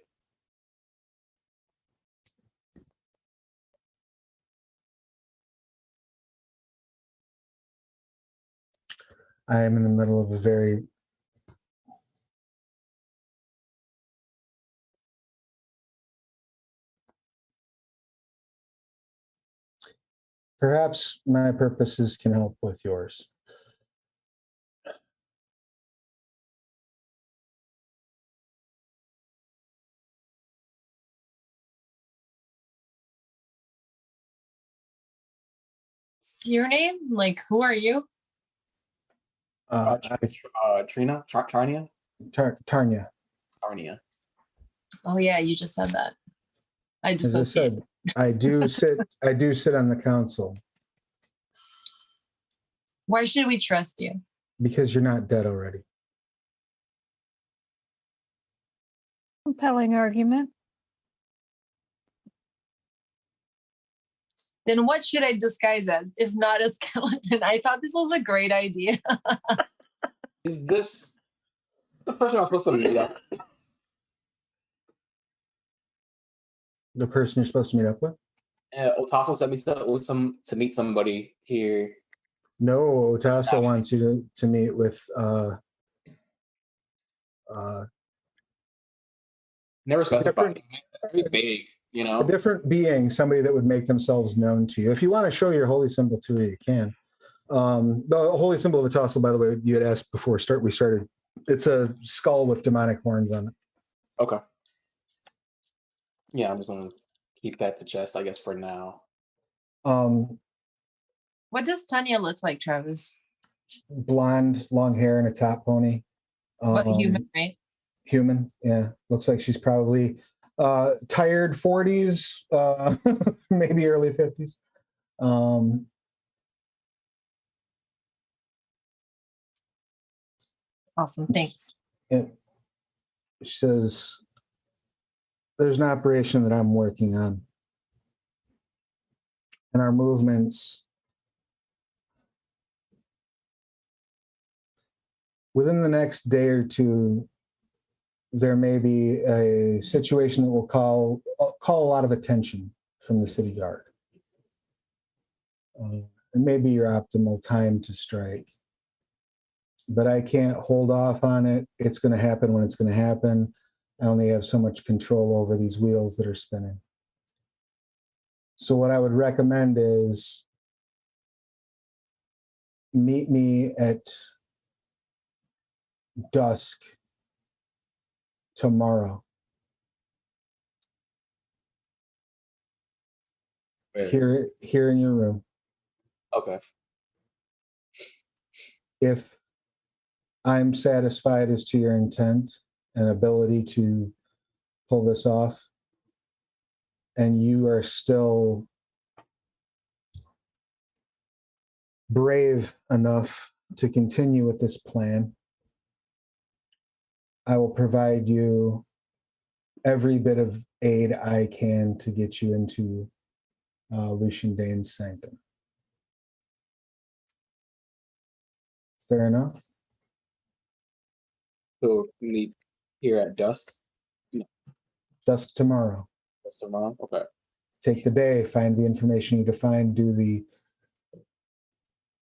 I am in the middle of a very perhaps my purposes can help with yours. What's your name? Like, who are you? Trina? Tarnia? Tarnia. Tarnia. Oh yeah, you just said that. I As I dissociated. said, I do sit on the council Why should we trust you? because you're not dead already. Compelling argument. Then what should I disguise as, if not a skeleton? I thought this was a great idea. Is this the person I'm supposed to meet up? The person you're supposed to meet up with? Otasso sent me to meet somebody here. No, Otasso wants you to meet with Never specified. different- It's very vague, you know. a different being, somebody that would make themselves known to you. If you want to show your holy symbol to her, you can. The holy symbol of Otasso, by the way, you had asked before we started. It's a skull with demonic horns on it. Okay. Yeah, I'm just gonna keep that to chest, I guess, for now. What does Tanya look like, Travis? Blonde, long hair, and a top pony. What human, right? Human, yeah. Looks like she's probably tired 40s, maybe early 50s. Awesome, thanks. She says, there's an operation that I'm working on. And our movements within the next day or two, there may be a situation that will call a lot of attention from the city guard. It may be your optimal time to strike, but I can't hold off on it. It's going to happen when it's going to happen. I only have so much control over these wheels that are spinning. So what I would recommend is meet me at dusk tomorrow. Here in your room. Okay. If I'm satisfied as to your intent and ability to pull this off, and you are still brave enough to continue with this plan, I will provide you every bit of aid I can to get you into Lucian Dane's sanctum. Fair enough? So meet here at dusk. Dusk tomorrow. That's tomorrow. Okay. Take the day, find the information you need to find, do the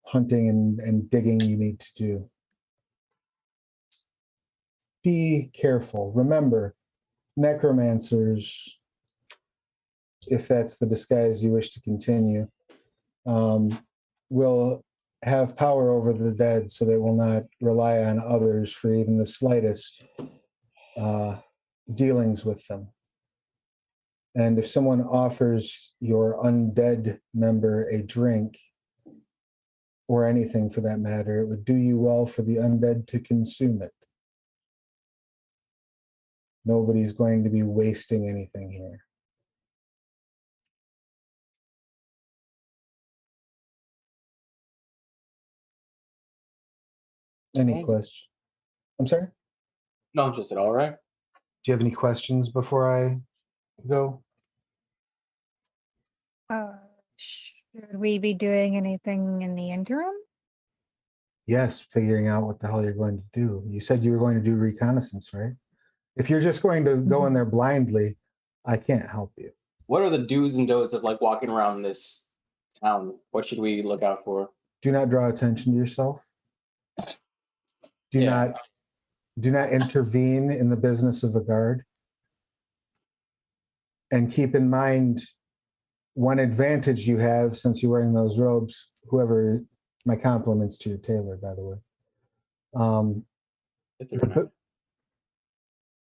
hunting and digging you need to do. Be careful. Remember, necromancers, if that's the disguise you wish to continue, will have power over the dead, so they will not rely on others for even the slightest dealings with them. And if someone offers your undead member a drink, or anything for that matter, it would do you well for the undead to consume it. Nobody's going to be wasting anything here. Any question? I'm sorry? No, just at all right. Do you have any questions before I go? Should we be doing anything in the interim? Yes, figuring out what the hell you're going to do. You said you were going to do reconnaissance, right? If you're just going to go in there blindly, I can't help you. What are the do's and don'ts of like walking around this town? What should we look out for? Do not draw attention to yourself. Do not intervene in the business of the guard. And keep in mind one advantage you have since you're wearing those robes, whoever, my compliments to your tailor, by the way.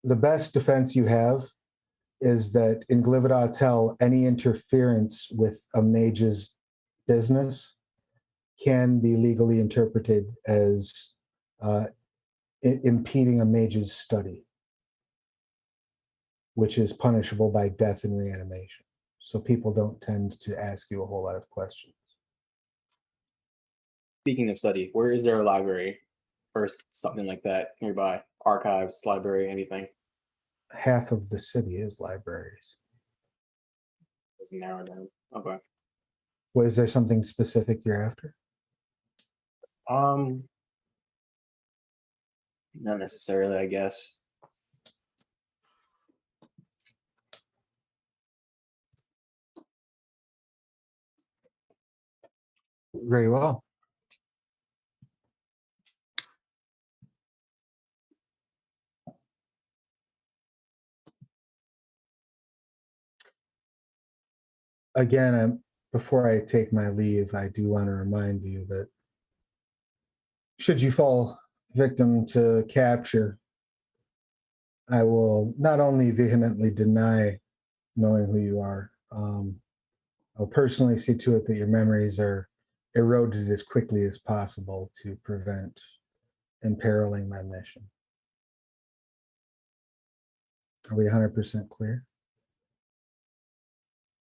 The best defense you have is that in Glividatel, any interference with a mage's business can be legally interpreted as impeding a mage's study, which is punishable by death and reanimation. So people don't tend to ask you a whole lot of questions. Speaking of study, where is there a library or something like that nearby? Archives, library, anything? Half of the city is libraries. Doesn't narrow down. Okay. Well, is there something specific you're after? Not necessarily, I guess. Very well. Again, before I take my leave, I do want to remind you that should you fall victim to capture, I will not only vehemently deny knowing who you are, I'll personally see to it that your memories are eroded as quickly as possible to prevent imperiling my mission. Are we 100% clear?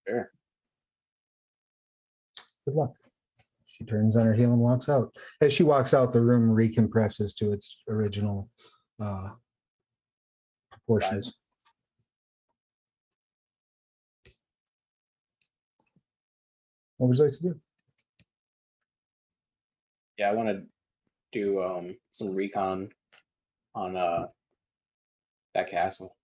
Sure. Good luck. She turns on her heel and walks out. As she walks out, the room recompresses to its original proportions. What would you like to do? Yeah, I want to do some recon on that castle.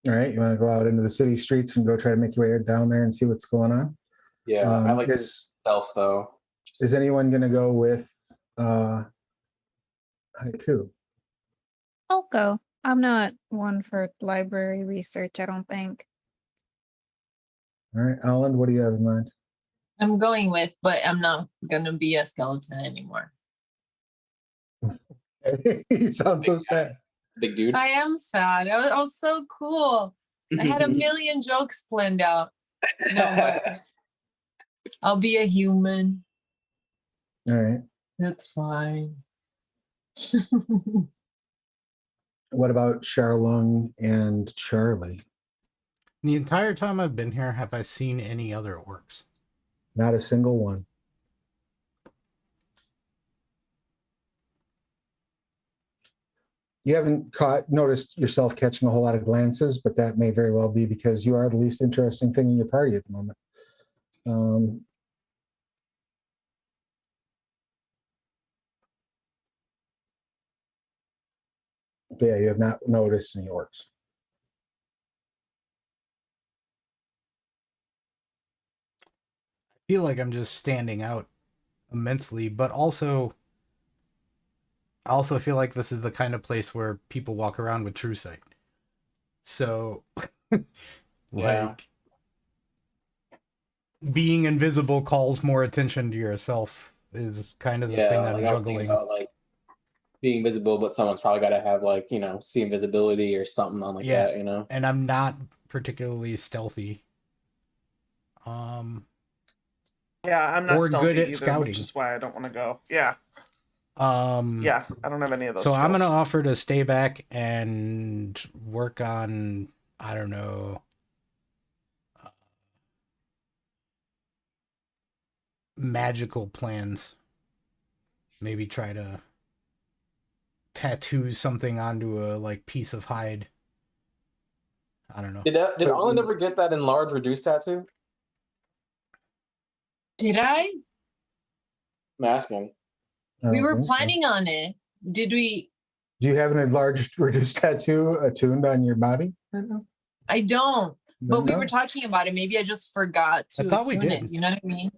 All right, you want to go out into the city streets and go try to make your way down there and see what's going on? Yeah, I like this stealth though. Is anyone going to go with Haiku? I'll go. I'm not one for library research, I don't think. All right, Alan, what do you have in mind? I'm going with, but I'm not gonna be a skeleton anymore. You sound so sad. Big dude. I am sad. I was so cool. I had a million jokes planned out. No, but I'll be a human. All right. That's fine. What about Charlung and Charlie? The entire time I've been here, have I seen any other orcs? Not a single one. You haven't noticed yourself catching a whole lot of glances, but that may very well be because you are the least interesting thing in your party at the moment. But yeah, you have not noticed any orcs. I feel like I'm just standing out immensely, but also I also feel like this is the kind of place where people walk around with true sight. So like being invisible calls more attention to yourself is kind of the thing I'm like I was thinking juggling. about like being visible, but someone's probably got to have like, you know, see invisibility or something on like that, you know. And I'm not particularly stealthy. Yeah, I'm not or stealthy good at either, scouting. which is why I don't want to go. Yeah. Yeah, I don't have any of those. So skills. I'm gonna offer to stay back and work on, I don't know, magical plans. Maybe try to tattoo something onto a like piece of hide. I don't know. Did Arlen ever get that enlarged reduced tattoo? Did I? I'm asking. We were planning on it. Did we? Do you have an enlarged reduced tattoo attuned on your body right now? I don't. But we No? were talking about it. Maybe I just forgot to I thought we attune did. it. You know what I mean?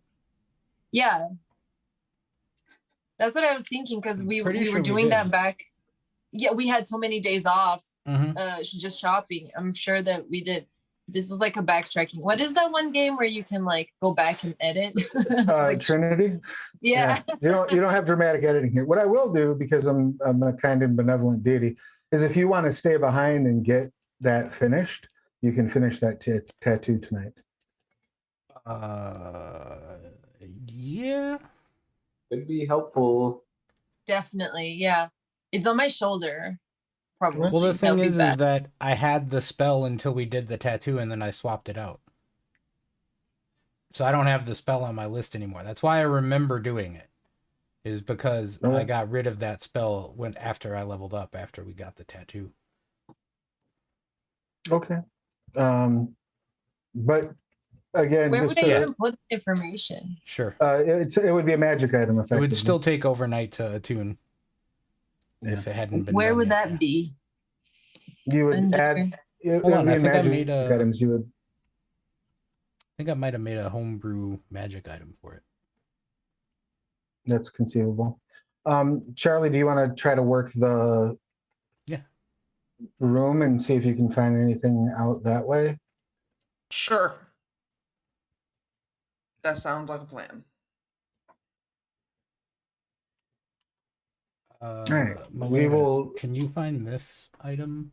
Yeah. That's what I was thinking because we Pretty sure were we doing did. that back. Yeah, we had so many days off, Mhm. just shopping. I'm sure that we did. This was like a backtracking. What is that one game where you can like go back and edit? Like, Trinity. yeah. You don't have dramatic editing here. What I will do, because I'm a kind and benevolent deity, is if you want to stay behind and get that finished, you can finish that tattoo tonight. Yeah. Could be helpful. Definitely, yeah. It's on my shoulder. Probably. Well, the That thing would be is bad. that I had the spell until we did the tattoo, and then I swapped it out. So I don't have the spell on my list anymore. That's why I remember doing it. Is because I got rid of that spell after I leveled up after we got the tattoo. Okay. But again, Where just would I even put the information? Sure. it would be a magic item. It Effectively. would still take overnight to attune. If it hadn't been. Where done would yet, that be? You would Under- add. It Hold would on, be I in think I magic made a- items. You would. I think I might have made a homebrew magic item for it. That's conceivable. Charlie, do you want to try to work the room and see if you can find anything out that way? Sure. That sounds like a plan. All right. We Milena, will. Can you find this item?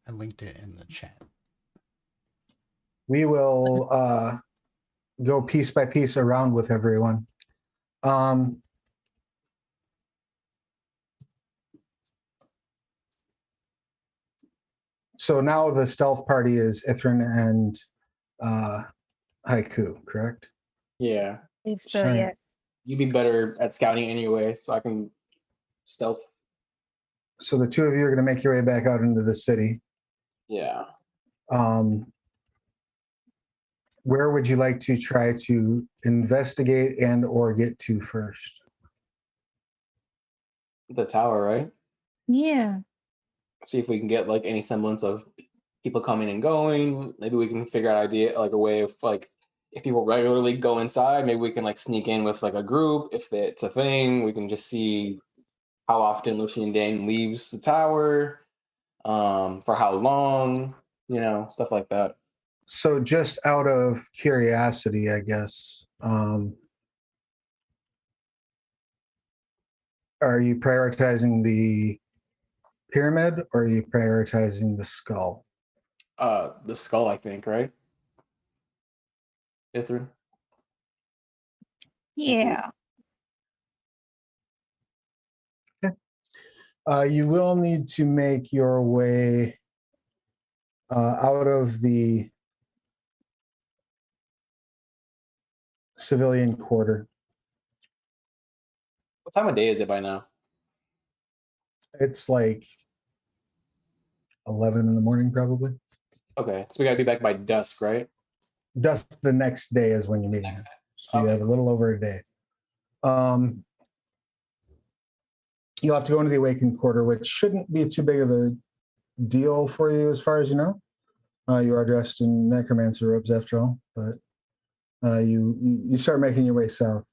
I linked it in the chat. We will go piece by piece around with everyone. So now the stealth party is Ithrin and Haiku, correct? Yeah. If so, Sorry. yes. You'd be better at scouting anyway, so I can stealth. So the two of you are going to make your way back out into the city. Yeah. Where would you like to try to investigate and or get to first? The tower, right? Yeah. See if we can get like any semblance of people coming and going. Maybe we can figure out a way of like if people regularly go inside, maybe we can like sneak in with like a group. If it's a thing, we can just see how often Lucian Dane leaves the tower, for how long, stuff like that. So just out of curiosity, I guess, are you prioritizing the pyramid or are you prioritizing the skull? The skull, I think, right? Ithrin? Yeah. You will need to make your way out of the civilian quarter. What time of day is it by now? It's like 11 in the morning, probably. Okay, so we gotta be back by dusk, right? Dusk the next day is when you meet. Next day. So you Okay. have a little over a day. You'll have to go into the awakened quarter, which shouldn't be too big of a deal for you as far as you know. You are dressed in necromancer robes after all, but you start making your way south.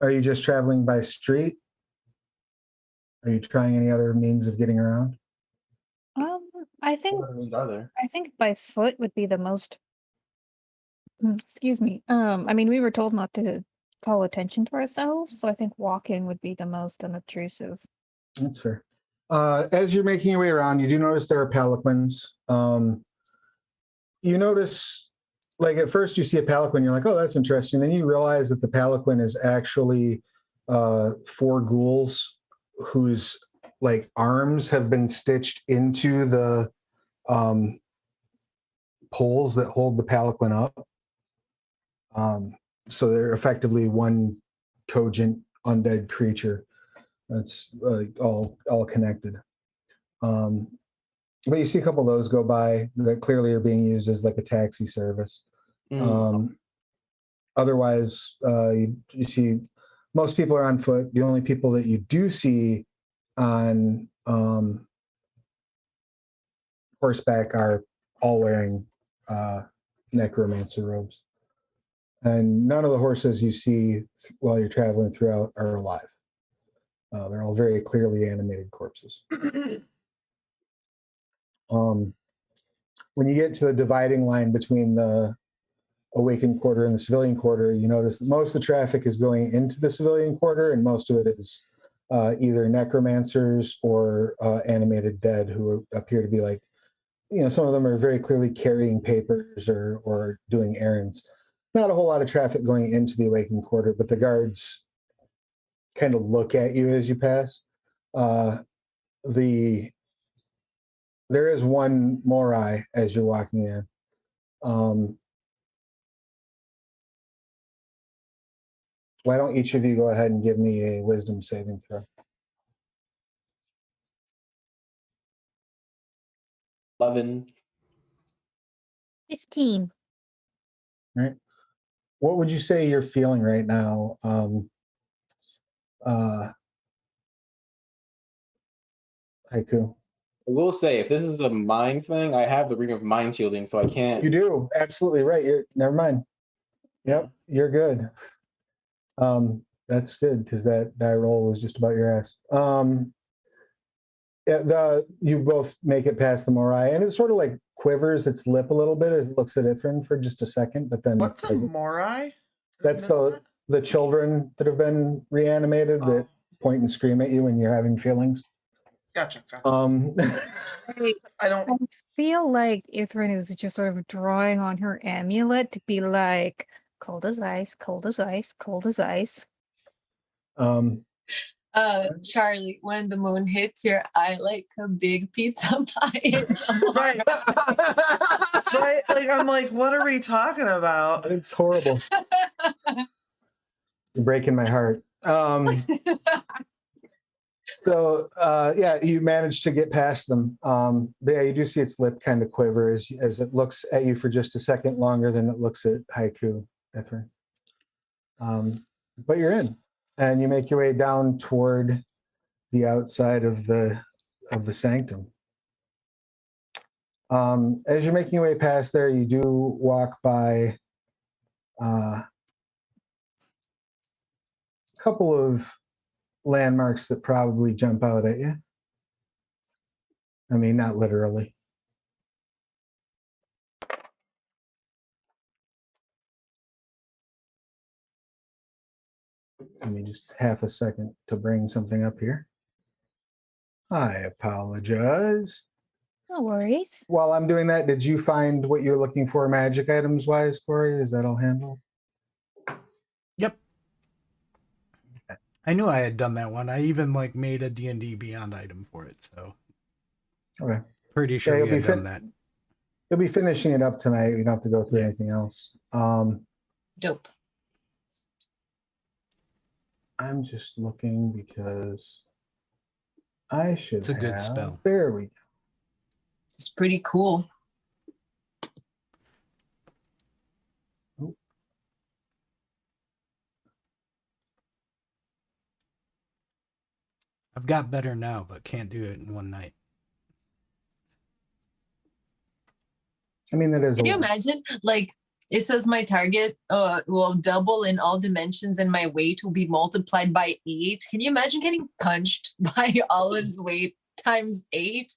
Are you just traveling by street? Are you trying any other means of getting around? I think What other means are there? by foot would be the most. Excuse me. I mean, we were told not to call attention to ourselves, so I think walking would be the most unobtrusive. That's fair. As you're making your way around, you do notice there are palanquins. You notice, like at first you see a palanquin, you're like, oh, that's interesting. Then you realize that the palanquin is actually 4 ghouls whose like arms have been stitched into the poles that hold the palanquin up. So they're effectively one cogent undead creature that's all connected. But you see a couple of those go by that clearly are being used as like a taxi service. Otherwise, you see most people are on foot. The only people that you do see on horseback are all wearing necromancer robes. And none of the horses you see while you're traveling throughout are alive. They're all very clearly animated corpses. When you get to the dividing line between the awakened quarter and the civilian quarter, you notice that most of the traffic is going into the civilian quarter, and most of it is either necromancers or animated dead who appear to be like, some of them are very clearly carrying papers or doing errands. Not a whole lot of traffic going into the awakened quarter, but the guards kind of look at you as you pass. There is one Morai as you're walking in. Why don't each of you go ahead and give me a wisdom saving throw? 11. 15. Right. What would you say you're feeling right now? Haiku. I will say, if this is a mind thing, I have the ring of mind shielding, so I can't. You do. Absolutely right. You're never mind. Yep, you're good. That's good because that die roll was just about your ass. You both make it past the Morai, and it sort of like quivers its lip a little bit as it looks at Ithrin for just a second, but then What's a Morai? that's the children that have been reanimated that point and scream at you when you're having feelings. Gotcha. I feel like Ithrin is just sort of drawing on her amulet to be like cold as ice, cold as ice, cold as ice. Charlie, when the moon hits your eye like a big pizza pie. Right. Right. Like I'm like, what are we talking about? It's horrible. You're breaking my heart. So yeah, you managed to get past them. But yeah, you do see its lip kind of quiver as it looks at you for just a second longer than it looks at Haiku, Ithrin. But you're in, and you make your way down toward the outside of the sanctum. As you're making your way past there, you do walk by a couple of landmarks that probably jump out at you. I mean, not literally. Give me just half a second to bring something up here. I apologize. No worries. While I'm doing that, did you find what you're looking for magic items wise, Corey? Is that all handled? Yep. I knew I had done that one. I even like made a D&D Beyond item for it, so okay. Pretty sure we had done that. You'll be finishing it up tonight. You don't have to go through anything else. Dope. I'm just looking because I should It's a good spell. There we go. It's pretty cool. I've got better now, but can't do it in one night. I mean, that is. Can you imagine? Like, it says my target will double in all dimensions and my weight will be multiplied by 8. Can you imagine getting punched by Alwyn's weight times 8?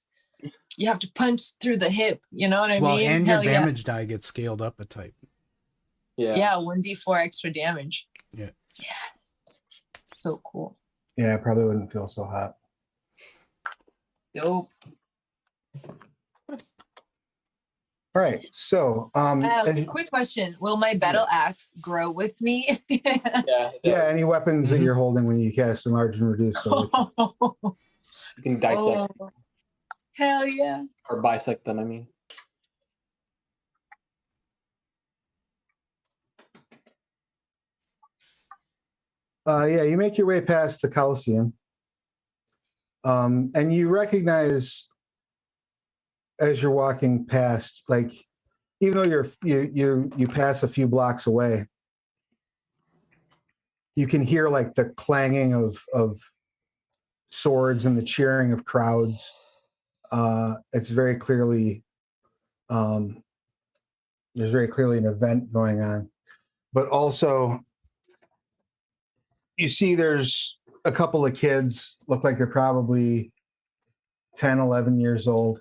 You have to punch through the hip. You know what I mean? Well, and your damage die gets scaled up a type. Yeah. Yeah, 1d4 extra damage. Yeah. Yeah. So cool. Yeah, I probably wouldn't feel so hot. Dope. All right, so quick question: will my battle axe grow with me? Yeah. Any weapons that you're holding when you cast enlarge and reduce. You can dissect. Hell yeah! Or bisect them. I mean. Yeah, you make your way past the Colosseum, and you recognize as you're walking past, like, even though you pass a few blocks away, you can hear like the clanging of swords and the cheering of crowds. It's very clearly there's very clearly an event going on, but also you see there's a couple of kids, look like they're probably 10, 11 years old,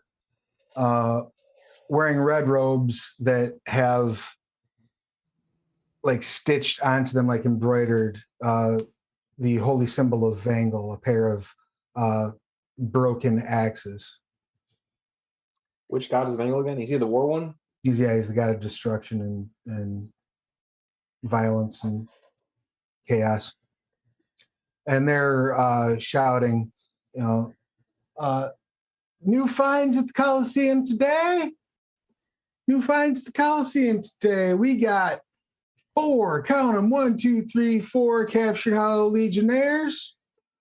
wearing red robes that have like stitched onto them, like embroidered, the holy symbol of Vangal, a pair of broken axes. Which god is Vangal again? Is he the war one? He's the god of destruction and violence and chaos. And they're shouting, new finds at the Colosseum today. New finds at the Colosseum today. We got 4, count them, 1, 2, 3, 4 captured Hollow Legionnaires.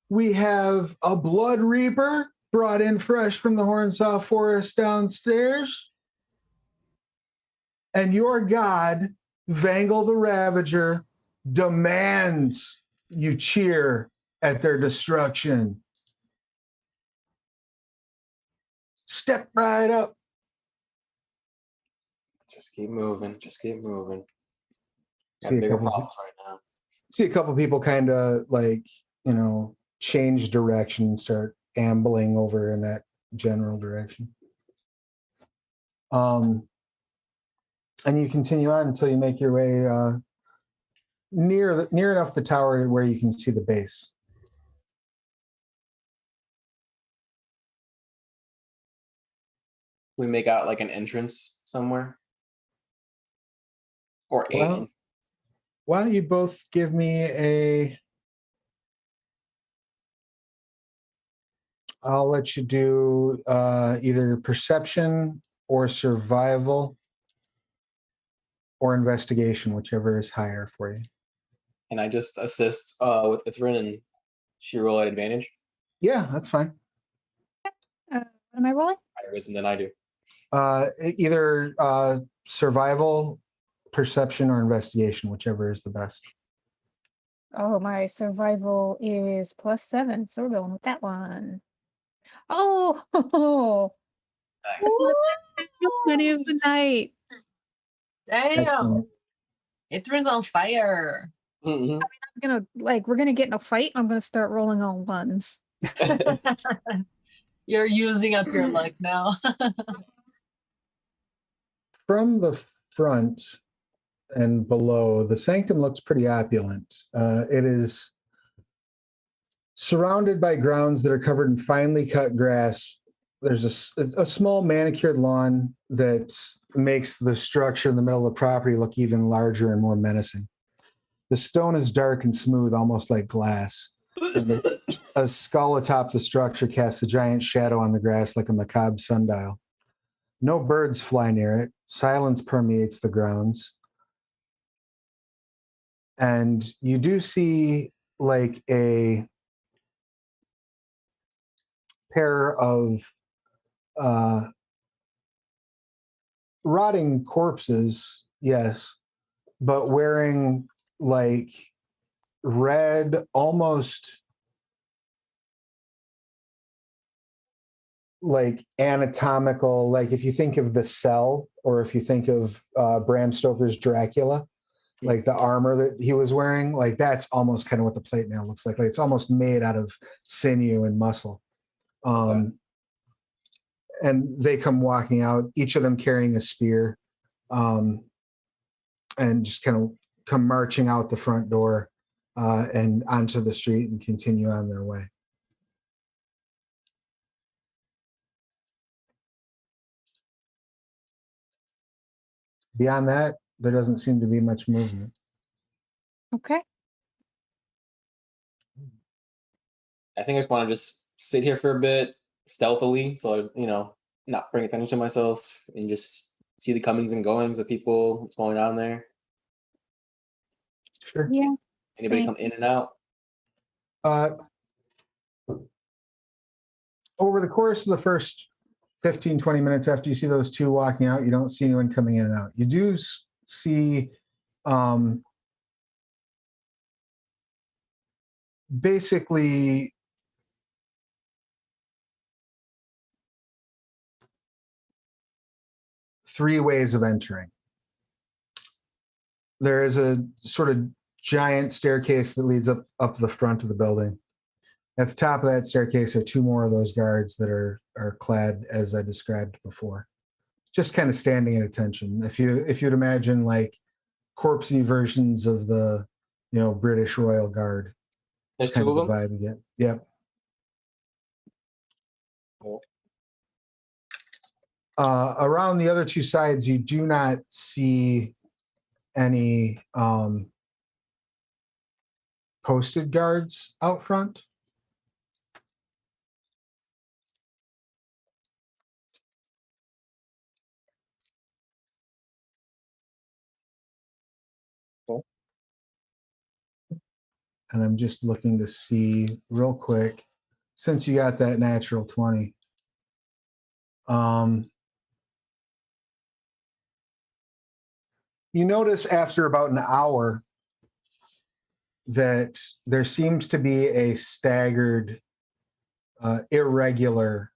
We have a Blood Reaper brought in fresh from the Hornsaw Forest downstairs. And your god, Vangal the Ravager, demands you cheer at their destruction. Step right up. Just keep moving. Just keep moving. Got See a bigger couple. problems right now. See a couple people kind of like, change direction and start ambling over in that general direction. And you continue on until you make your way near enough the tower where you can see the base. We make out like an entrance somewhere, or Well, why don't you both give me I'll let you do either perception or survival or investigation, whichever is higher for you. Can I just assist with Ithrin and she roll at advantage? Yeah, that's fine. What am I rolling? Higher wisdom than I do. Either survival, perception, or investigation, whichever is the best. Oh, my survival is +7, so we're going with that one. Oh, money of the night. Damn. Excellent. It was on fire. Mm-hmm. We're gonna get in a fight. I'm gonna start rolling on ones. You're using up your luck now. From the front and below, the sanctum looks pretty opulent. It is surrounded by grounds that are covered in finely cut grass. There's a small manicured lawn that makes the structure in the middle of the property look even larger and more menacing. The stone is dark and smooth, almost like glass. And a skull atop the structure casts a giant shadow on the grass like a macabre sundial. No birds fly near it. Silence permeates the grounds. And you do see like a pair of rotting corpses, yes, but wearing like red, almost like anatomical, like if you think of The Cell or if you think of Bram Stoker's Dracula, like the armor that he was wearing, like that's almost kind of what the plate mail looks like. Like it's almost made out of sinew and muscle. And they come walking out, each of them carrying a spear, and just kind of come marching out the front door and onto the street and continue on their way. Beyond that, there doesn't seem to be much movement. Okay. I think I just want to just sit here for a bit stealthily, so not bring attention to myself and just see the comings and goings of people, what's going on there. Sure. Yeah. Anybody same. come in and out? Over the course of the first 15, 20 minutes after you see those two walking out, you don't see anyone coming in and out. You do see basically three ways of entering. There is a sort of giant staircase that leads up the front of the building. At the top of that staircase are two more of those guards that are clad as I described before, just kind of standing at attention. If you'd imagine like corpsey versions of the British Royal Guard. There's kind two of of the them? vibe you get. Yep. Cool. Around the other two sides, you do not see any posted guards out front. Cool. And I'm just looking to see real quick, since you got that natural 20. You notice after about an hour that there seems to be a staggered, irregular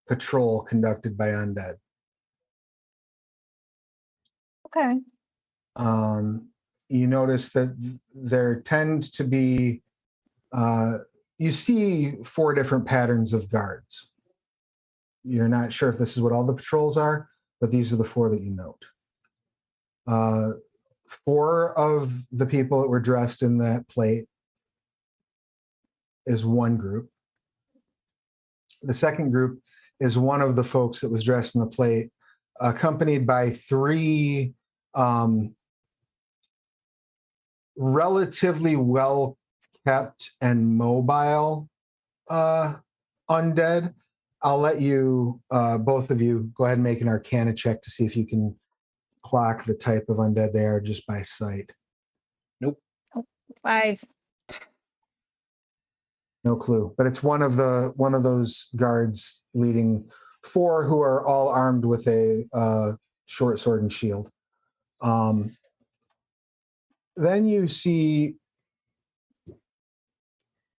patrol conducted by undead. Okay. You notice that there tend to be, you see 4 different patterns of guards. You're not sure if this is what all the patrols are, but these are the 4 that you note. 4 of the people that were dressed in that plate is one group. The second group is one of the folks that was dressed in the plate, accompanied by 3 relatively well kept and mobile undead. I'll let you, both of you, go ahead and make an Arcana check to see if you can clock the type of undead they are just by sight. Nope. 5. No clue, but it's one of those guards leading 4 who are all armed with a short sword and shield. Then you see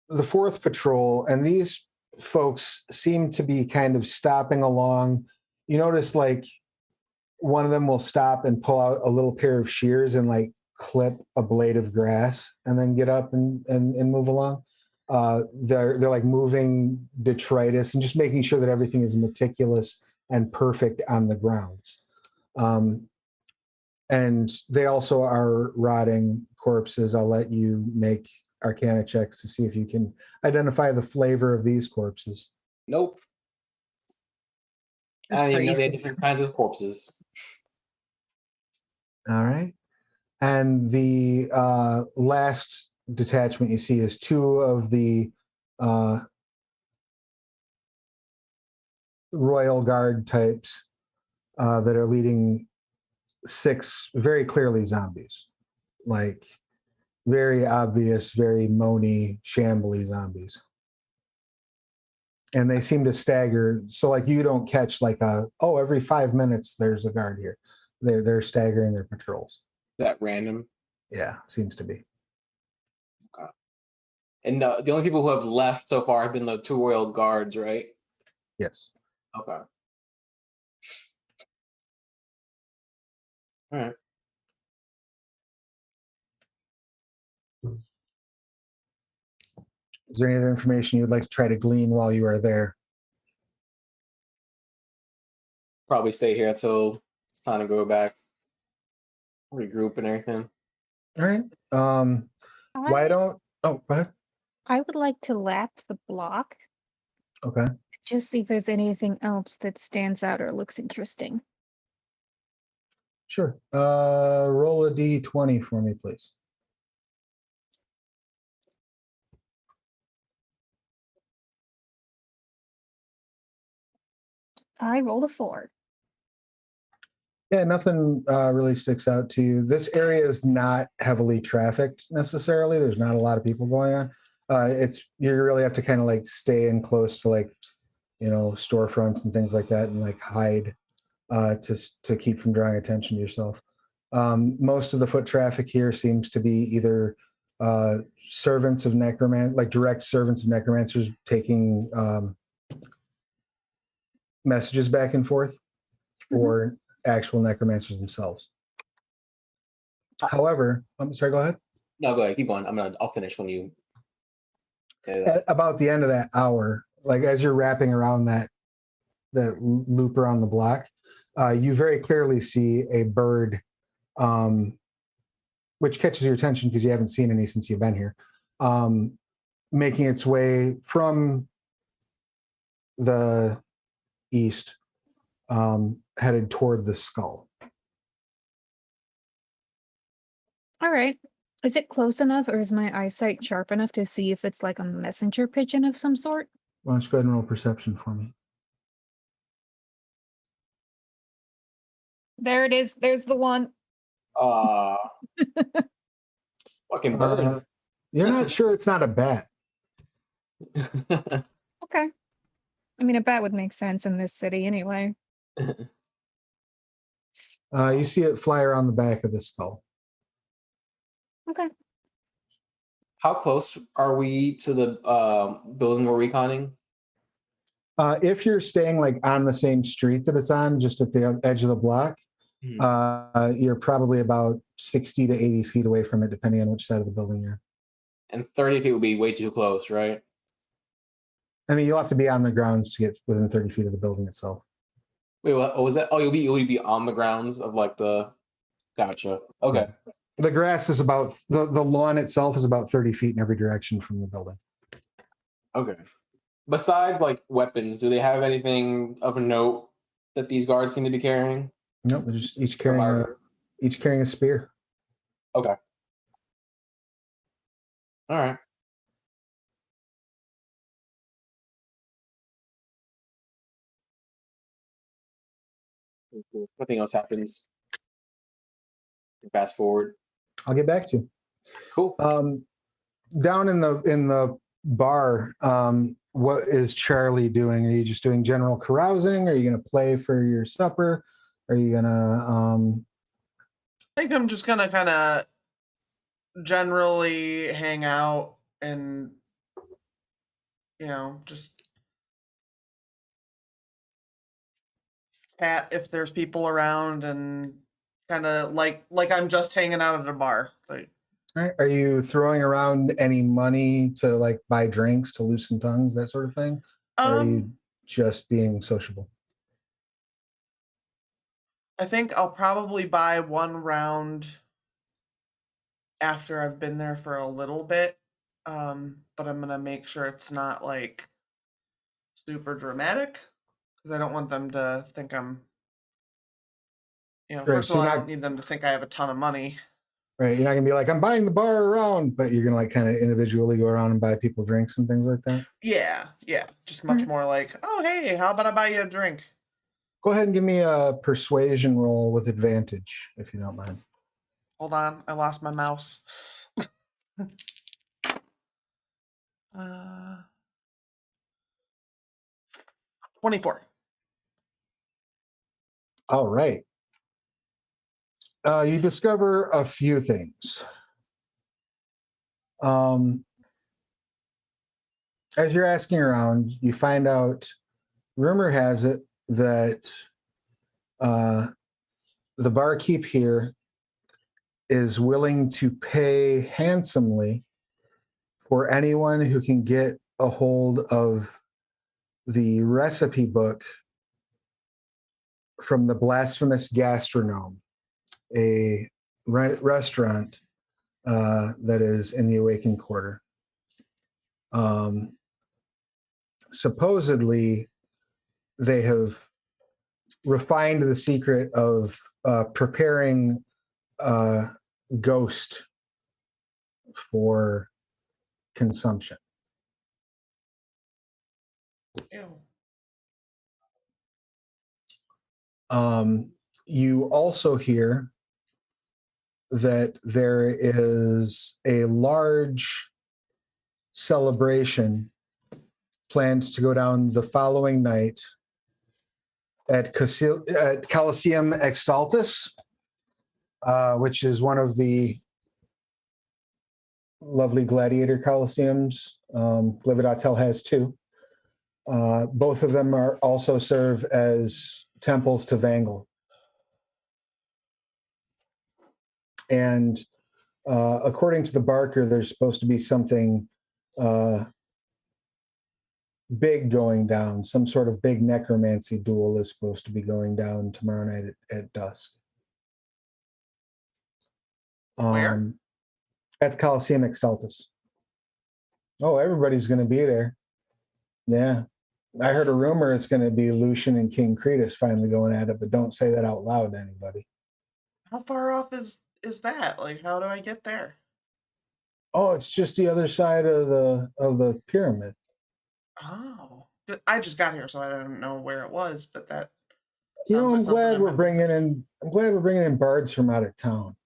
the 4th patrol, and these folks seem to be kind of stopping along. You notice like one of them will stop and pull out a little pair of shears and like clip a blade of grass and then get up and move along. They're like moving detritus and just making sure that everything is meticulous and perfect on the grounds. And they also are rotting corpses. I'll let you make Arcana checks to see if you can identify the flavor of these corpses. Nope. That's I didn't even know they had crazy. different kinds of corpses. All right. And the last detachment you see is 2 of the Royal Guard types that are leading 6 very clearly zombies. Like very obvious, very moany, shambly zombies. And they seem to stagger. So like you don't catch like every 5 minutes there's a guard here. They're staggering their patrols. That random. Yeah, seems to be. Okay. And the only people who have left so far have been the 2 royal guards, right? Yes. Okay. All right. Is there any other information you'd like to try to glean while you are there? Probably stay here until it's time to go back, regroup and everything. All right. Why don't? Oh, go ahead. I would like to lap the block. Okay. Just see if there's anything else that stands out or looks interesting. Sure. Roll a d20 for me, please. I rolled a 4. Yeah, nothing really sticks out to you. This area is not heavily trafficked necessarily. There's not a lot of people going on. You really have to kind of like stay in close to like, storefronts and things like that, and like hide to keep from drawing attention to yourself. Most of the foot traffic here seems to be either servants of like direct servants of necromancers taking messages back and forth, or actual necromancers themselves. However, I'm sorry, go ahead. No, go ahead. Keep going. I'll finish when you say that. At about the end of that hour, like as you're wrapping around that loop around the block, you very clearly see a bird, which catches your attention because you haven't seen any since you've been here, making its way from the east, headed toward the skull. All right. Is it close enough, or is my eyesight sharp enough to see if it's like a messenger pigeon of some sort? Why don't you go ahead and roll perception for me? There it is. There's the one. Fucking bird. You're not sure it's not a bat. Okay. I mean, a bat would make sense in this city anyway. You see it fly around the back of the skull. Okay. How close are we to the building we're reconning? If you're staying like on the same street that it's on, just at the edge of the block, you're probably about 60 to 80 feet away from it, depending on which side of the building you're. And 30 feet would be way too close, right? I mean, you'll have to be on the grounds to get within 30 feet of the building itself. Wait, what was that? Oh, you'll be on the grounds of like the. Gotcha. Okay. The grass is about the lawn itself is about 30 feet in every direction from the building. Okay. Besides like weapons, do they have anything of note that these guards seem to be carrying? Nope, they're just each carrying a spear. Okay. All right. Nothing else happens. Fast forward. I'll get back to you. Cool. Down in the bar, what is Charlie doing? Are you just doing general carousing? Are you going to play for your supper? Are you going to? I think I'm just gonna kind of generally hang out and, just chat if there's people around, and kind of like I'm just hanging out at a bar. Like, Right. Are you throwing around any money to like buy drinks to loosen tongues, that sort of thing? Or are you just being sociable? I think I'll probably buy one round after I've been there for a little bit. But I'm gonna make sure it's not like super dramatic, because I don't want them to think I'm, Right, first so of all, you're I not- don't need them to think I have a ton of money. Right. You're not going to be like, I'm buying the bar around, but you're going to like kind of individually go around and buy people drinks and things like that. Yeah. Just much more like, oh, hey, how about I buy you a drink? Go ahead and give me a persuasion roll with advantage, if you don't mind. Hold on, I lost my mouse. 24. All right. You discover a few things. As you're asking around, you find out, rumor has it that the barkeep here is willing to pay handsomely for anyone who can get a hold of the recipe book from the Blasphemous Gastronome, a restaurant that is in the Awakened Quarter. Supposedly, they have refined the secret of preparing ghost for consumption. Ew. You also hear that there is a large celebration planned to go down the following night at Coliseum Exaltus, which is one of the lovely gladiator coliseums. Glividatel has two. Both of them are also serve as temples to Vangal. And according to the Barker, there's supposed to be something big going down. Some sort of big necromancy duel is supposed to be going down tomorrow night at dusk. Where? At the Coliseum Exaltus. Oh, everybody's going to be there. Yeah. I heard a rumor it's going to be Lucian and King Cretus finally going at it, but don't say that out loud to anybody. How far off is that? Like, how do I get there? Oh, it's just the other side of the pyramid. Oh, I just got here, so I don't know where it was. But that, I'm glad we're bringing in bards from out of town.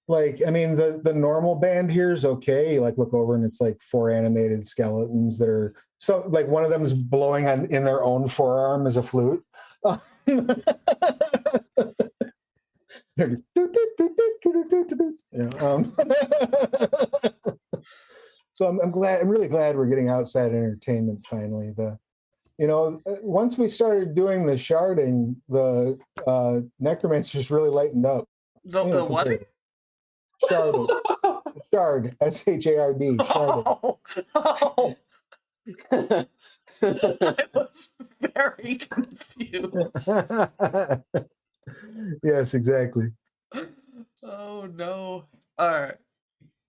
Like, I mean, the normal band here is okay. You like look over and it's like 4 animated skeletons that are so like one of them is blowing in their own forearm as a flute. So I'm really glad we're getting outside entertainment finally. Once we started doing the sharding, the necromancers really lightened up. The what? Sharding. Shard. S-H-A-R-D. Sharding. Oh. I was very confused. Yes, exactly. Oh no. All right.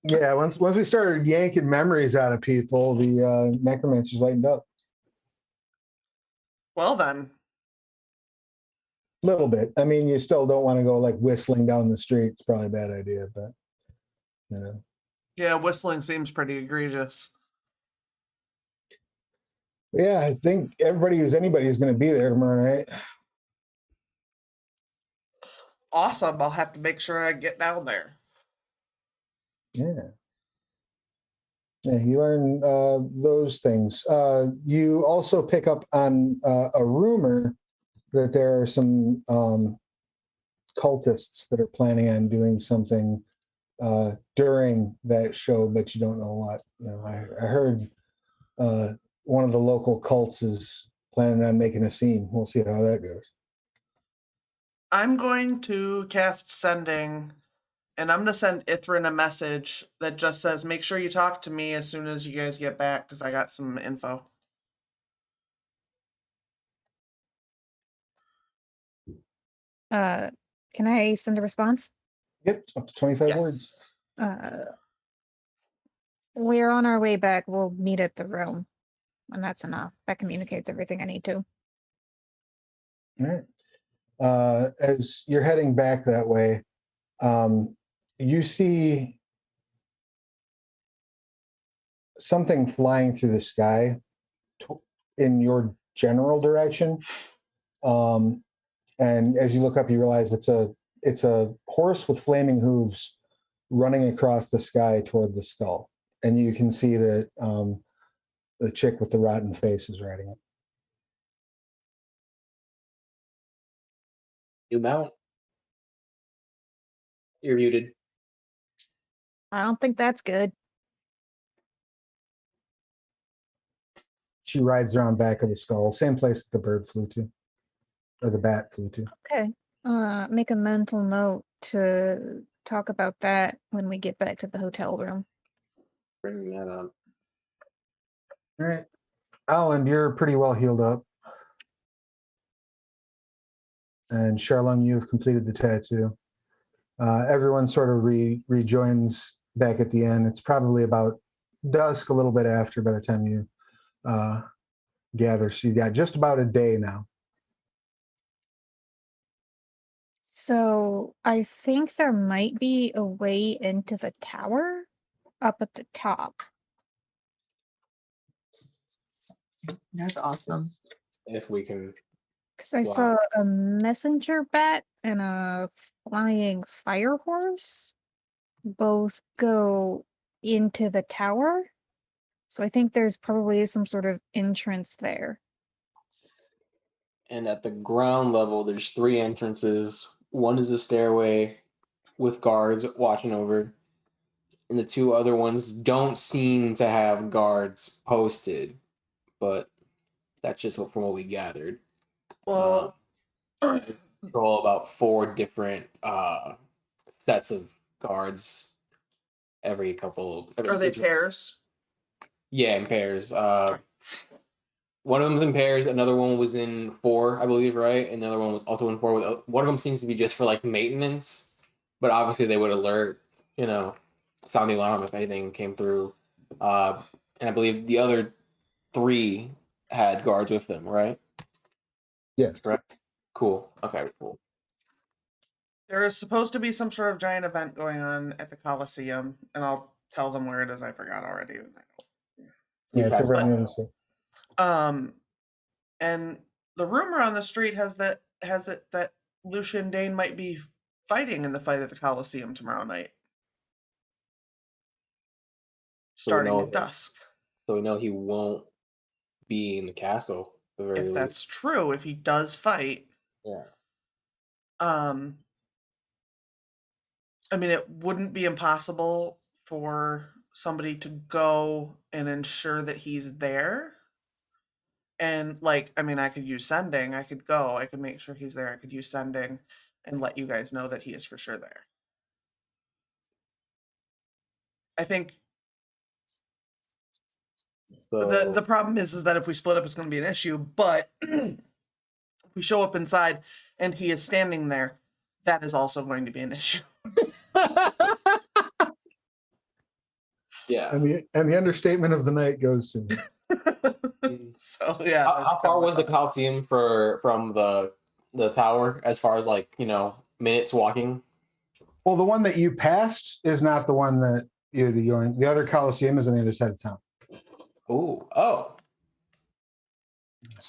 Yeah, once we started yanking memories out of people, the necromancers lightened up. Well then. A little bit. I mean, you still don't want to go like whistling down the street. It's probably a bad idea, but Yeah, whistling seems pretty egregious. Yeah, I think anybody who's going to be there tomorrow night. Awesome. I'll have to make sure I get down there. Yeah. Yeah, you learn those things. You also pick up on a rumor that there are some cultists that are planning on doing something during that show, but you don't know what. I heard one of the local cults is planning on making a scene. We'll see how that goes. I'm going to cast sending, and I'm going to send Ithrin a message that just says, make sure you talk to me as soon as you guys get back, because I got some info. Can I send a response? Yep, up to 25 Yes. words. We're on our way back. We'll meet at the room. And that's enough. That communicates everything I need to. All right. As you're heading back that way, you see something flying through the sky in your general direction. And as you look up, you realize it's a horse with flaming hooves running across the sky toward the skull. And you can see that the chick with the rotten face is riding it. You mount. You're muted. I don't think that's good. She rides around back of the skull, same place that the bird flew to, or the bat flew to. Okay. Make a mental note to talk about that when we get back to the hotel room. Bring that up. All right. Alan, you're pretty well healed up. And Charlene, you've completed the tattoo. Everyone sort of rejoins back at the end. It's probably about dusk, a little bit after by the time you gather. So you got just about a day now. So I think there might be a way into the tower up at the top. That's awesome. If we can. Because I saw a messenger bat and a flying fire horse both go into the tower. So I think there's probably some sort of entrance there. And at the ground level, there's 3 entrances. One is a stairway with guards watching over. And the 2 other ones don't seem to have guards posted. But that's just from what we gathered. Well, Control about 4 different sets of guards every couple. Are they pairs? Yeah, in pairs. One of them's in pairs. Another one was in 4, I believe, right? And the other one was also in 4. One of them seems to be just for like maintenance, but obviously they would alert, sound the alarm if anything came through. And I believe the other 3 had guards with them, right? Yeah. Correct. Cool. Okay. Cool. There is supposed to be some sort of giant event going on at the Coliseum, and I'll tell them where it is. I forgot already. Yeah, it's over on the other side. And the rumor on the street has it that Lucian Dane might be fighting in the fight at the Coliseum tomorrow night, starting at dusk. So we know he won't be in the castle. If that's true, if he does fight, yeah. I mean, it wouldn't be impossible for somebody to go and ensure that he's there. And like, I mean, I could use sending. I could go. I could make sure he's there. I could use sending and let you guys know that he is for sure there. I think So the problem is that if we split up, it's going to be an issue. But if we show up inside and he is standing there, that is also going to be an issue. yeah. And the understatement of the night goes to me. So yeah. How far was the Coliseum from the tower as far as like, minutes walking? Well, the one that you passed is not the one that you'd be going. The other Coliseum is on the other side of town. Oh.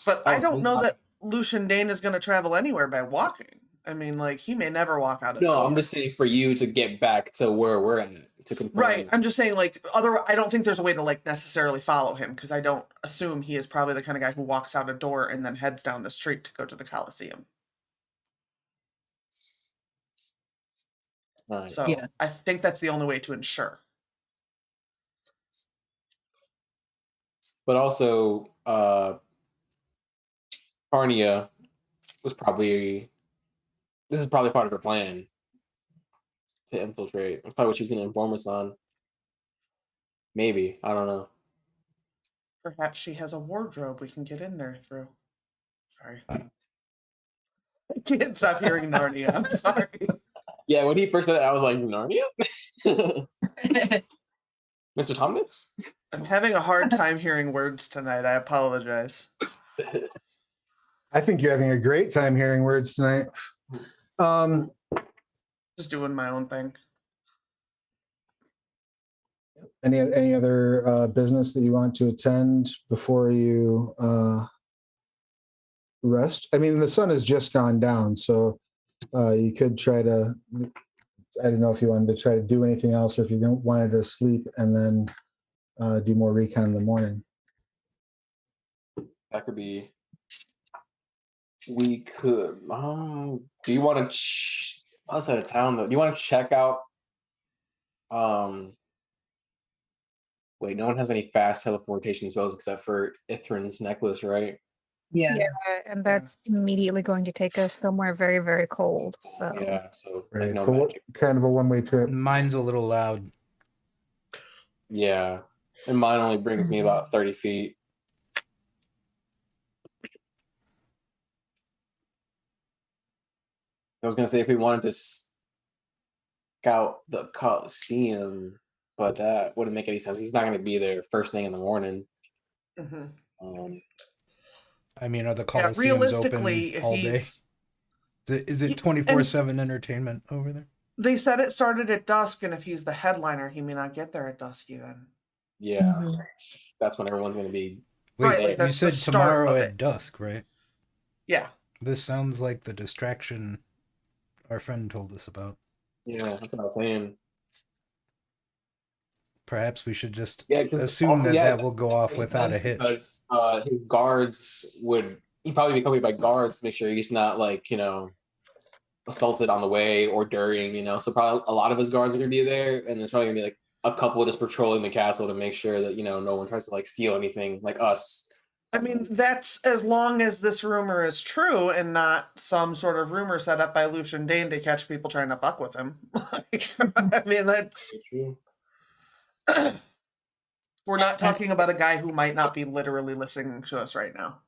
But I don't know not- that Lucian Dane is going to travel anywhere by walking. I mean, like, he may never walk out of No, town. I'm just saying for you to get back to where we're at to confirm. Right. I'm just saying, like, I don't think there's a way to, like, necessarily follow him, because I don't assume he is probably the kind of guy who walks out a door and then heads down the street to go to the Coliseum. Right. So Yeah. I think that's the only way to ensure. But also, Carnia was this is probably part of her plan to infiltrate. That's probably what she's going to inform us on. Maybe. I don't know. Perhaps she has a wardrobe we can get in there through. Sorry. I can't stop hearing Narnia. I'm sorry. Yeah, when he first said that, I was like, Narnia? Mr. Thomas? I'm having a hard time hearing words tonight. I apologize. I think you're having a great time hearing words tonight. Just doing my own thing. Any other business that you want to attend before you rest? I mean, the sun has just gone down, so you could try to. I don't know if you wanted to try to do anything else, or if you wanted to sleep and then do more recon in the morning. That could be. We could. Do you want to? Outside of town, though, do you want to check out? Wait, no one has any fast teleportation spells except for Ithrin's necklace, right? Yeah. And that's immediately going to take us somewhere very, very cold. So Yeah. So Right. no So what magic. kind of a one-way trip? Mine's a little loud. Yeah, and mine only brings me about 30 feet. I was gonna say if we wanted to scout the Coliseum, but that wouldn't make any sense. He's not gonna be there first thing in the morning. Mm-hmm. I mean, are the Yeah, Coliseums realistically, open if all day? he's... Is it 24/7 entertainment over there? They said it started at dusk, and if he's the headliner, he may not get there at dusk even. Yeah, Mhm. that's when everyone's gonna be. Wait, Right, like you that's the said start tomorrow of at it. dusk, right? Yeah. This sounds like the distraction our friend told us about. Yeah, that's what I was saying. Perhaps we should just Yeah, because assume that will go off without a hitch. Because his guards he'd probably be accompanied by guards to make sure he's not like assaulted on the way or during. So probably a lot of his guards are gonna be there, and there's probably gonna be like a couple just patrolling the castle to make sure that no one tries to like steal anything like us. I mean, that's as long as this rumor is true and not some sort of rumor set up by Lucian Dane to catch people trying to fuck with him. I mean, that's... True. We're not talking about a guy who might not be literally listening to us right now.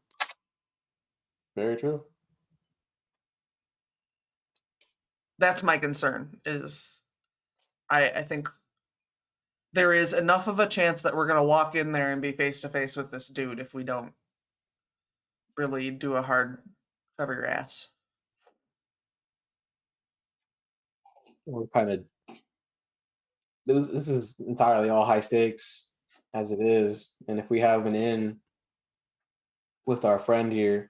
Very true. That's my concern, is I think there is enough of a chance that we're going to walk in there and be face to face with this dude if we don't really do a hard cover your ass. We're kind of this is entirely all high stakes as it is, and if we have an in with our friend here,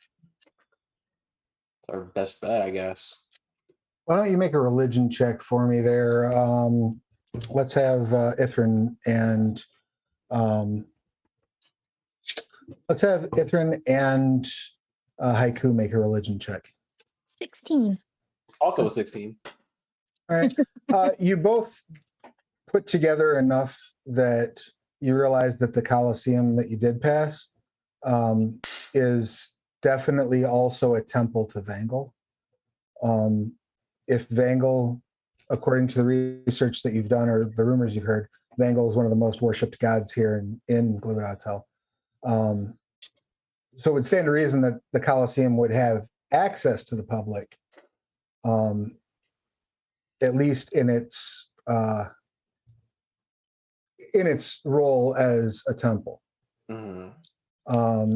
it's our best bet, I guess. Why don't you make a religion check for me there? Let's have Ithrin and Haiku make a religion check. 16. Also a 16. All right. You both put together enough that you realize that the Colosseum that you did pass is definitely also a temple to Vangal. If Vangal, according to the research that you've done or the rumors you've heard, Vangal is one of the most worshipped gods here in Glibodotel. So it would stand to reason that the Colosseum would have access to the public, at least in its role as a temple. Mm-hmm.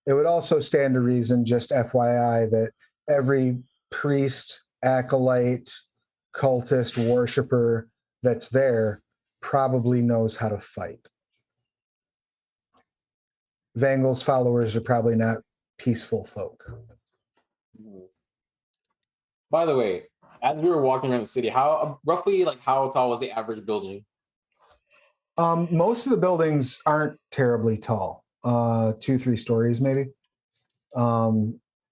It would also stand to reason, just FYI, that every priest, acolyte, cultist, worshiper that's there probably knows how to fight. Vangal's followers are probably not peaceful folk. By the way, as we were walking around the city, how roughly like how tall was the average building? Most of the buildings aren't terribly tall, 2-3 stories maybe.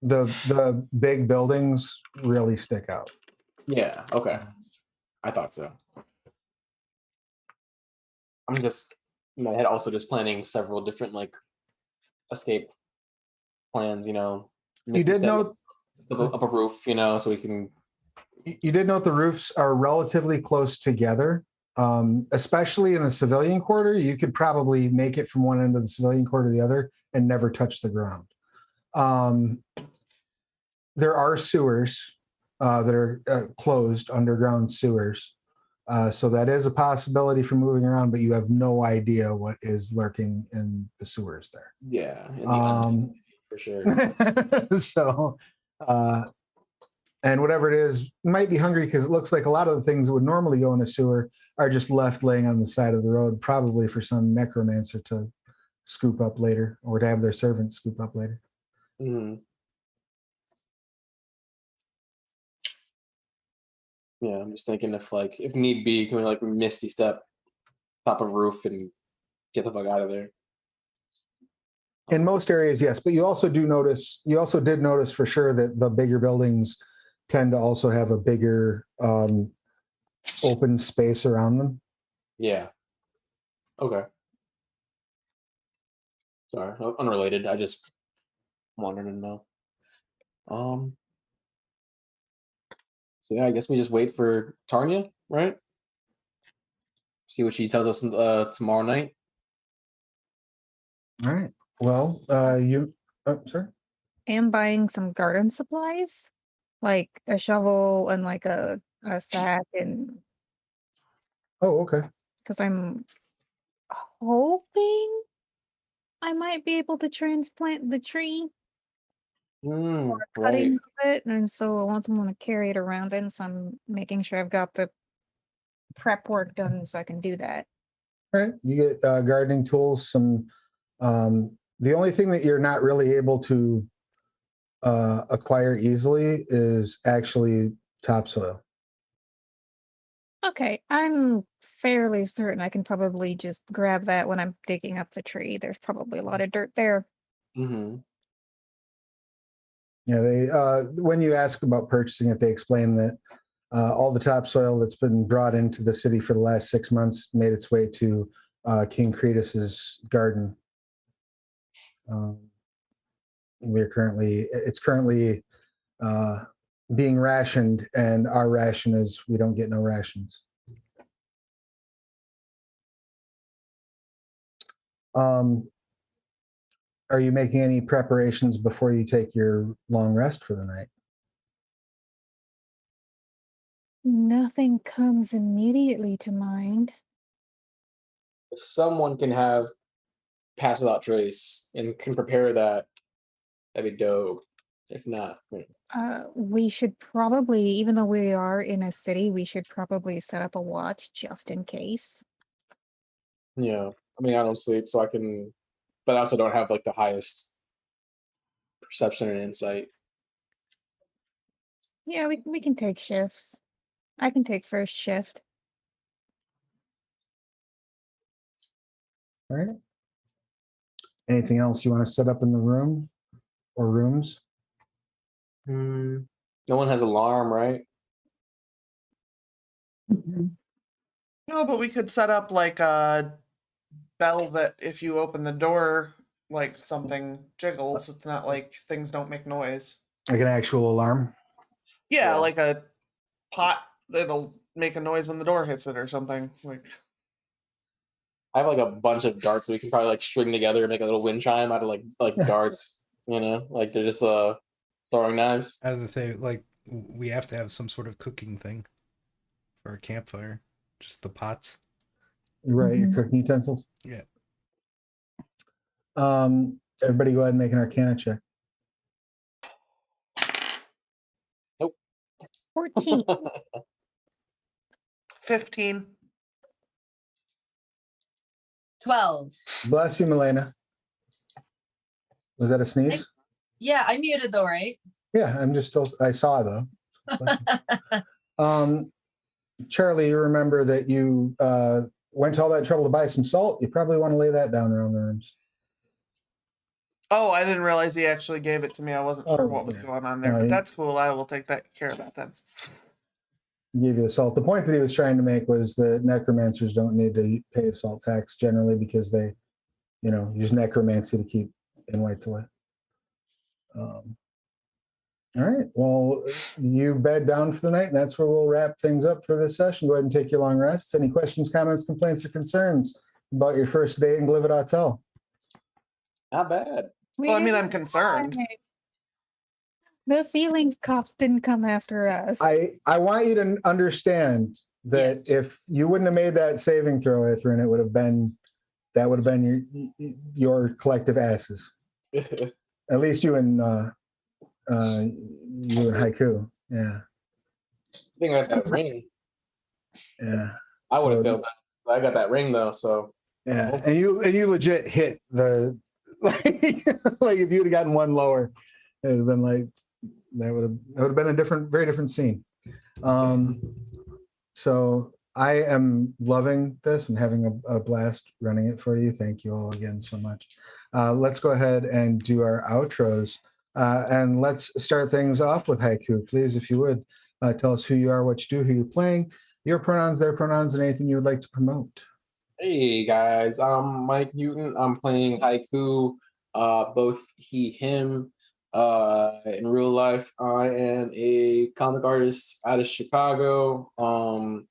The big buildings really stick out. Yeah. Okay. I thought so. I'm just in my head also just planning several different like escape plans. You know, You did note up a roof. You know, so we can. You did note the roofs are relatively close together, especially in the civilian quarter. You could probably make it from one end of the civilian quarter to the other and never touch the ground. There are sewers that are closed, underground sewers. So that is a possibility for moving around, but you have no idea what is lurking in the sewers there. Yeah, in the for sure. So, and whatever it is, might be hungry because it looks like a lot of the things that would normally go in a sewer are just left laying on the side of the road, probably for some necromancer to scoop up later or to have their servants scoop up later. Mm-hmm. Yeah, I'm just thinking if need be, can we like misty step top of roof and get the fuck out of there? In most areas, yes, but you also did notice for sure that the bigger buildings tend to also have a bigger open space around them. Yeah. Okay. Sorry, unrelated. I just wanted to know. So yeah, I guess we just wait for Tarnia, right? See what she tells us tomorrow night. All right. Well, sorry. I am buying some garden supplies, like a shovel and like a sack, and Oh, okay. because I'm hoping I might be able to transplant the tree or cutting Right. of it, and so I want someone to carry it around in, so I'm making sure I've got the prep work done so I can do that. All right. You get gardening tools. The only thing that you're not really able to acquire easily is actually topsoil. Okay, I'm fairly certain I can probably just grab that when I'm digging up the tree. There's probably a lot of dirt there. Mm-hmm. Yeah, they when you ask about purchasing it, they explain that all the topsoil that's been brought into the city for the last 6 months made its way to King Cretus's garden. It's currently being rationed, and our ration is we don't get no rations. Are you making any preparations before you take your long rest for the night? Nothing comes immediately to mind. If someone can have pass without trace and can prepare that, that'd be dope. If not, We should probably, even though we are in a city, we should probably set up a watch just in case. yeah. I mean, I don't sleep, so I can, but I also don't have like the highest perception and insight. Yeah, we can take shifts. I can take first shift. All right. Anything else you want to set up in the room or rooms? No one has alarm, right? No, but we could set up like a bell that if you open the door, like something jiggles. It's not like things don't make noise. Like an actual alarm. Yeah, Yeah. like a pot that'll make a noise when the door hits it or something. Like I have like a bunch of darts that we can probably like string together and make a little wind chime out of like darts. You know, like they're just throwing knives. As I say, like we have to have some sort of cooking thing for a campfire. Just the pots. Right, your Mhm. cooking utensils. Yeah. Everybody go ahead and make an Arcana check. 14. 15. 12. Bless you, Milena. Was that a sneeze? Yeah, I muted though, right? Yeah, I'm just still. I saw though. Charlie, you remember that you went to all that trouble to buy some salt. You probably want to lay that down around the rooms. Oh, I didn't realize he actually gave it to me. I wasn't sure what was yeah. going on there, No, but he- that's cool. I will take care of that then. He gave you the salt. The point that he was trying to make was that necromancers don't need to pay a salt tax generally because they, use necromancy to keep invites away. All right. Well, you bed down for the night, and that's where we'll wrap things up for this session. Go ahead and take your long rests. Any questions, comments, complaints, or concerns about your first day in Glivet Hotel? Not bad. Well, I mean, I'm concerned. The feelings cops didn't come after us. I want you to understand that if you wouldn't have made that saving throw, Ithrin, that would have been your collective asses. At least you and Haiku. Yeah. I think I got that ring. Yeah. I would have So- felt that. I got that ring though, so Yeah. And you legit hit the like if you'd have gotten one lower, it would have been like that would have been a very different scene. So I am loving this and having a blast running it for you. Thank you all again so much. Let's go ahead and do our outros. And let's start things off with Haiku, please, if you would. Tell us who you are, what you do, who you're playing, your pronouns, their pronouns, and anything you would like to promote. hey guys, I'm Mike Newton. I'm playing Haiku, both he, him. In real life, I am a comic artist out of Chicago. I'm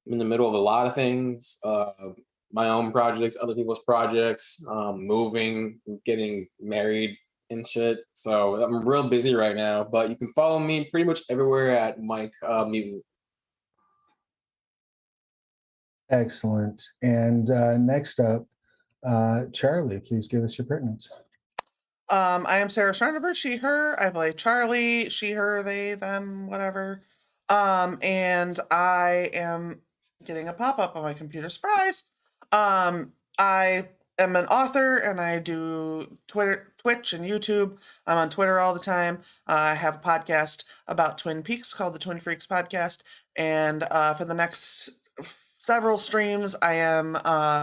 in the middle of a lot of things, my own projects, other people's projects, moving, getting married and shit. So I'm real busy right now, but you can follow me pretty much everywhere at Mike Newton. Excellent. And next up, Charlie, please give us your pertinence. I am Sarah Schreinerbert, she, her. I play Charlie, she, her, they, them, whatever. And I am getting a pop-up on my computer. Surprise! I am an author and I do Twitch and YouTube. I'm on Twitter all the time. I have a podcast about Twin Peaks called the Twin Freaks Podcast. And for the next several streams, I am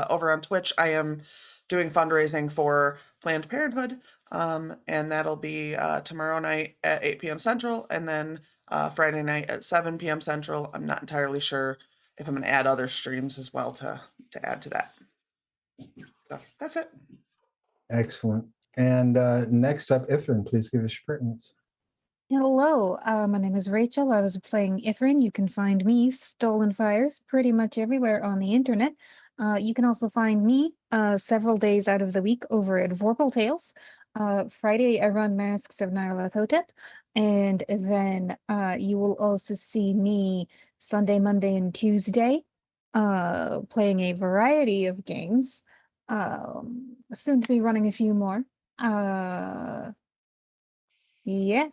over on Twitch. I am doing fundraising for Planned Parenthood. And that'll be tomorrow night at 8 p.m. Central, and then Friday night at 7 p.m. Central. I'm not entirely sure if I'm going to add other streams as well to add to that. So that's it. Excellent. And next up, Ithrin, please give us your pertinence. Hello, my name is Rachel. I was playing Ithrin. You can find me, Stolen Fires, pretty much everywhere on the internet. You can also find me several days out of the week over at Vorpal Tales. Friday, I run Masks of Nyarlathotep, and then you will also see me Sunday, Monday, and Tuesday playing a variety of games. Soon to be running a few more. Yeah,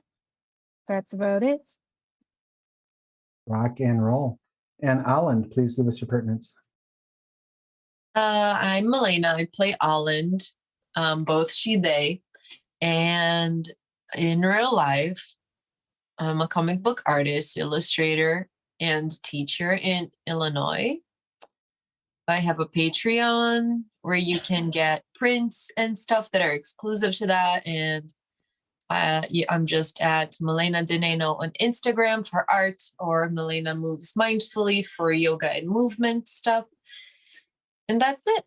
that's about it. Rock and roll. And Alan, please give us your pertinence. I'm Milena. I play Holland, both she, they. And in real life, I'm a comic book artist, illustrator, and teacher in Illinois. I have a Patreon where you can get prints and stuff that are exclusive to that. And I'm just at Milena Dineno on Instagram for art, or Milena Moves Mindfully for yoga and movement stuff. And that's it.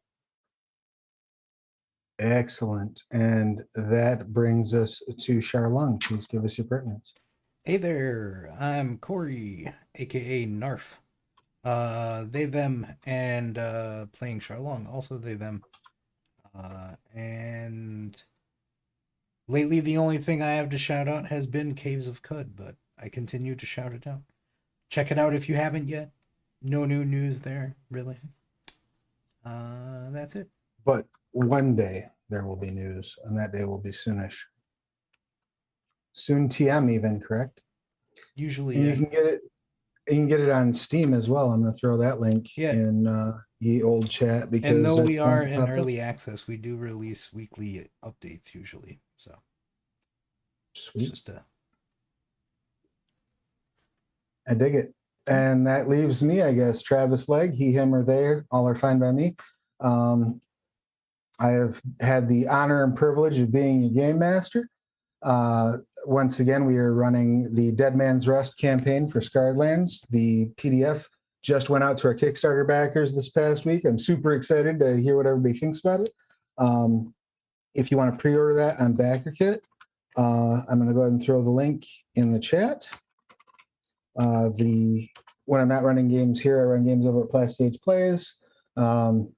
Excellent. And that brings us to Charlung. Please give us your pertinence. Hey there, I'm Corey, aka Narf. They, them, and playing Charlong, also they, them. And lately the only thing I have to shout out has been Caves of Cud, but I continue to shout it out. Check it out if you haven't yet. No new news there, really. That's it. But one day there will be news, and that day will be soonish. Soon TM even, correct? Usually, And yeah. you can get it. You can get it on Steam as well. I'm going to throw that link in the old chat because. And though we that's are one in up. early access, we do release weekly updates usually. So Sweet. Just I dig it. And that leaves me, I guess, Travis Legge, he, him, or they, all are fine by me. I have had the honor and privilege of being your game master. Once again, we are running the Dead Man's Rust campaign for Scarred Lands. The PDF just went out to our Kickstarter backers this past week. I'm super excited to hear what everybody thinks about it. If you want to pre-order that on BackerKit, I'm going to go ahead and throw the link in the chat. When I'm not running games here, I run games over at Plastic Age Plays. You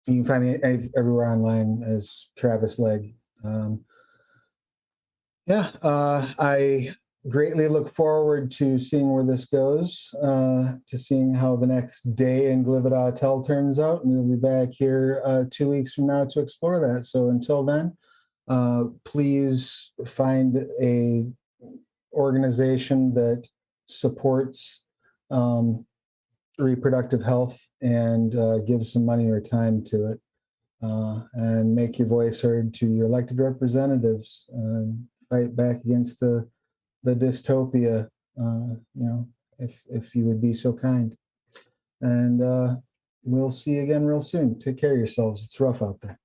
can find me everywhere online as Travis Legge. I greatly look forward to seeing where this goes, to seeing how the next day in Glivid Hotel turns out, and we'll be back here 2 weeks from now to explore that. So until then, please find a organization that supports reproductive health and give some money or time to it, and make your voice heard to your elected representatives. Fight back against the dystopia, if you would be so kind. And we'll see you again real soon. Take care of yourselves. It's rough out there.